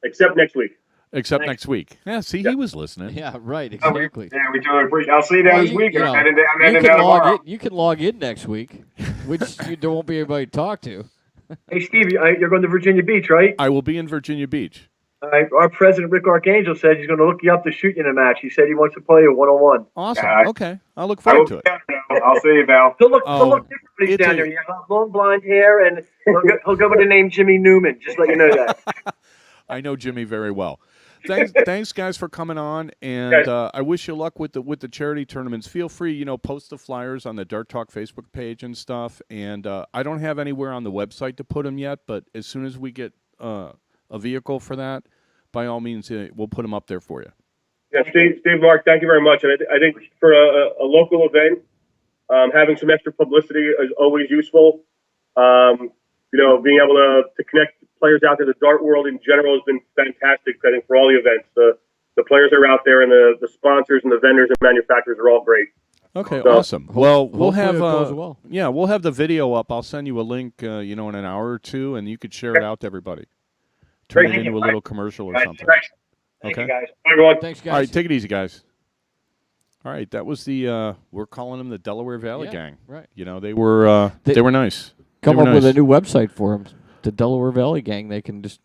Except next week. Except next week. Yeah, see, he was listening. Yeah, right, exactly. Yeah, we totally appreciate it. I'll see you down this week. I'm heading down can tomorrow. you can log in next week, which there won't be anybody to talk to. Hey, Steve, you're going to Virginia Beach, right? I will be in Virginia Beach. Our president, Rick Arcangel, said he's going to look you up to shoot you in a match. He said he wants to play you one-on-one. Awesome. Okay. I'll look forward to it. I'll see you, Val. He'll look different when he's down there. You have long blonde hair, and he'll go with the name Jimmy Newman. Just let you know that. I know Jimmy very well. Thanks, guys, for coming on, and I wish you luck with the charity tournaments. Feel free, post the flyers on the Dart Talk Facebook page and stuff. And I don't have anywhere on the website to put them yet, but as soon as we get a vehicle for that, by all means, we'll put them up there for you. Yeah, Steve, Mark, thank you very much. And I think for a local event, having some extra publicity is always useful. Being able to connect players out to the dart world in general has been fantastic. I think for all the events, the players that are out there and the sponsors and the vendors and manufacturers are all great. Okay, awesome. Well, we'll have well. we'll have the video up. I'll send you a link, in an hour or two, and you could share it out to everybody. Turn it into a little commercial or something. Thanks. Okay. Thank you, guys. Bye, everyone. Thanks, guys. All right, take it easy, guys. All right, that was the we're calling them the Delaware Valley Yeah, gang. right. You know, they were they were nice. Come They were up with a nice. new website for them, the Delaware Valley Gang. They can just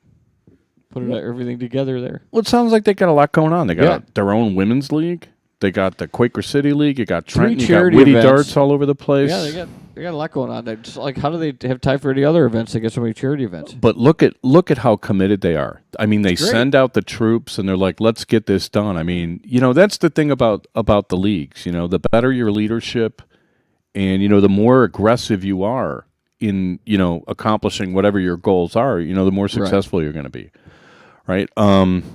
put everything together there. Well, it sounds like they got a lot going on. They got Yeah. their own women's league. They got the Quaker City League. You got Trenton. You got charity Witty events. Darts all over the place. Yeah, they got a lot going on. They just like, how do they have time for any other events? They get so many charity events. But look at how committed they are. I mean, they Great. send out the troops and they're like, "Let's get this done." I mean, you know, that's the thing about the leagues. You know, the better your leadership, and you know, the more aggressive you are in accomplishing whatever your goals are. You know, the more successful you're going to be. Right.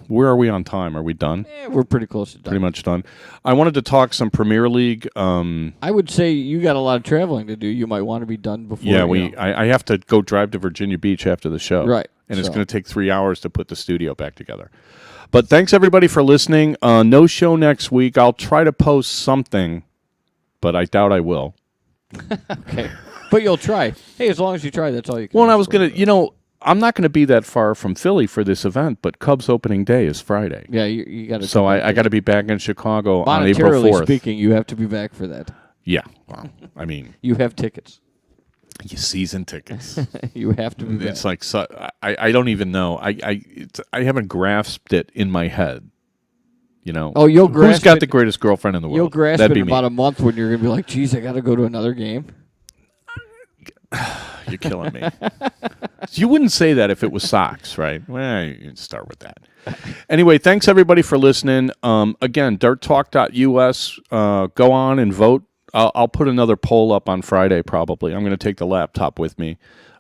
Where are we on time? Are we done? We're pretty close to done. Pretty much done. I wanted to talk some Premier League. I would say you got a lot of traveling to do. You might want to be done before. Yeah, I have to go drive to Virginia Beach after the show. Right. And it's going to take 3 hours to put the studio back together. But thanks, everybody, for listening. No show next week. I'll try to post something, but I doubt I will. Okay. But you'll try. Hey, as long as you try, that's all you can. Well, and I was going to, I'm not going to be that far from Philly for this event, but Cubs opening day is Friday. Yeah, you got to. So I got to be back in Chicago on April Monetarily 4th. speaking, you have to be back for that. Yeah. Well, I mean, You have tickets. season tickets. You have to be back. It's like I don't even know. I haven't grasped it in my head. Oh, you'll who's grasp got it- the greatest girlfriend in the world? You'll grasp That'd it be in me. about a month when you're going to be like, geez, I got to go to another game. You're killing me. You wouldn't say that if it was socks, right? Well, you can start with that. Anyway, thanks everybody for listening. Again, dirttalk.us. Go on and vote. I'll put another poll up on Friday probably. I'm going to take the laptop with me.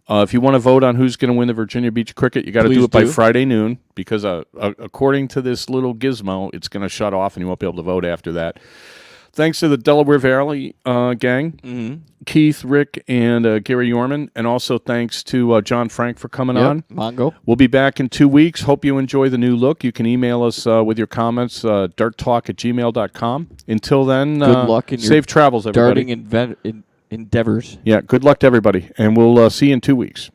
If you want to vote on who's going to win the Virginia Beach cricket, you got to do Please it by do. Friday noon because according to this little gizmo, it's going to shut off and you won't be able to vote after that. Thanks to the Delaware Valley gang, Keith, Rick, and Gary Yourman, and also thanks to John Frank for coming on. Mongo. We'll be back in 2 weeks. Hope you enjoy the new look. You can email us with your comments, dirttalk@gmail.com. Until then, Good luck in your safe travels, everybody. Darting endeavors. Yeah, good luck to everybody, and we'll see you in 2 weeks.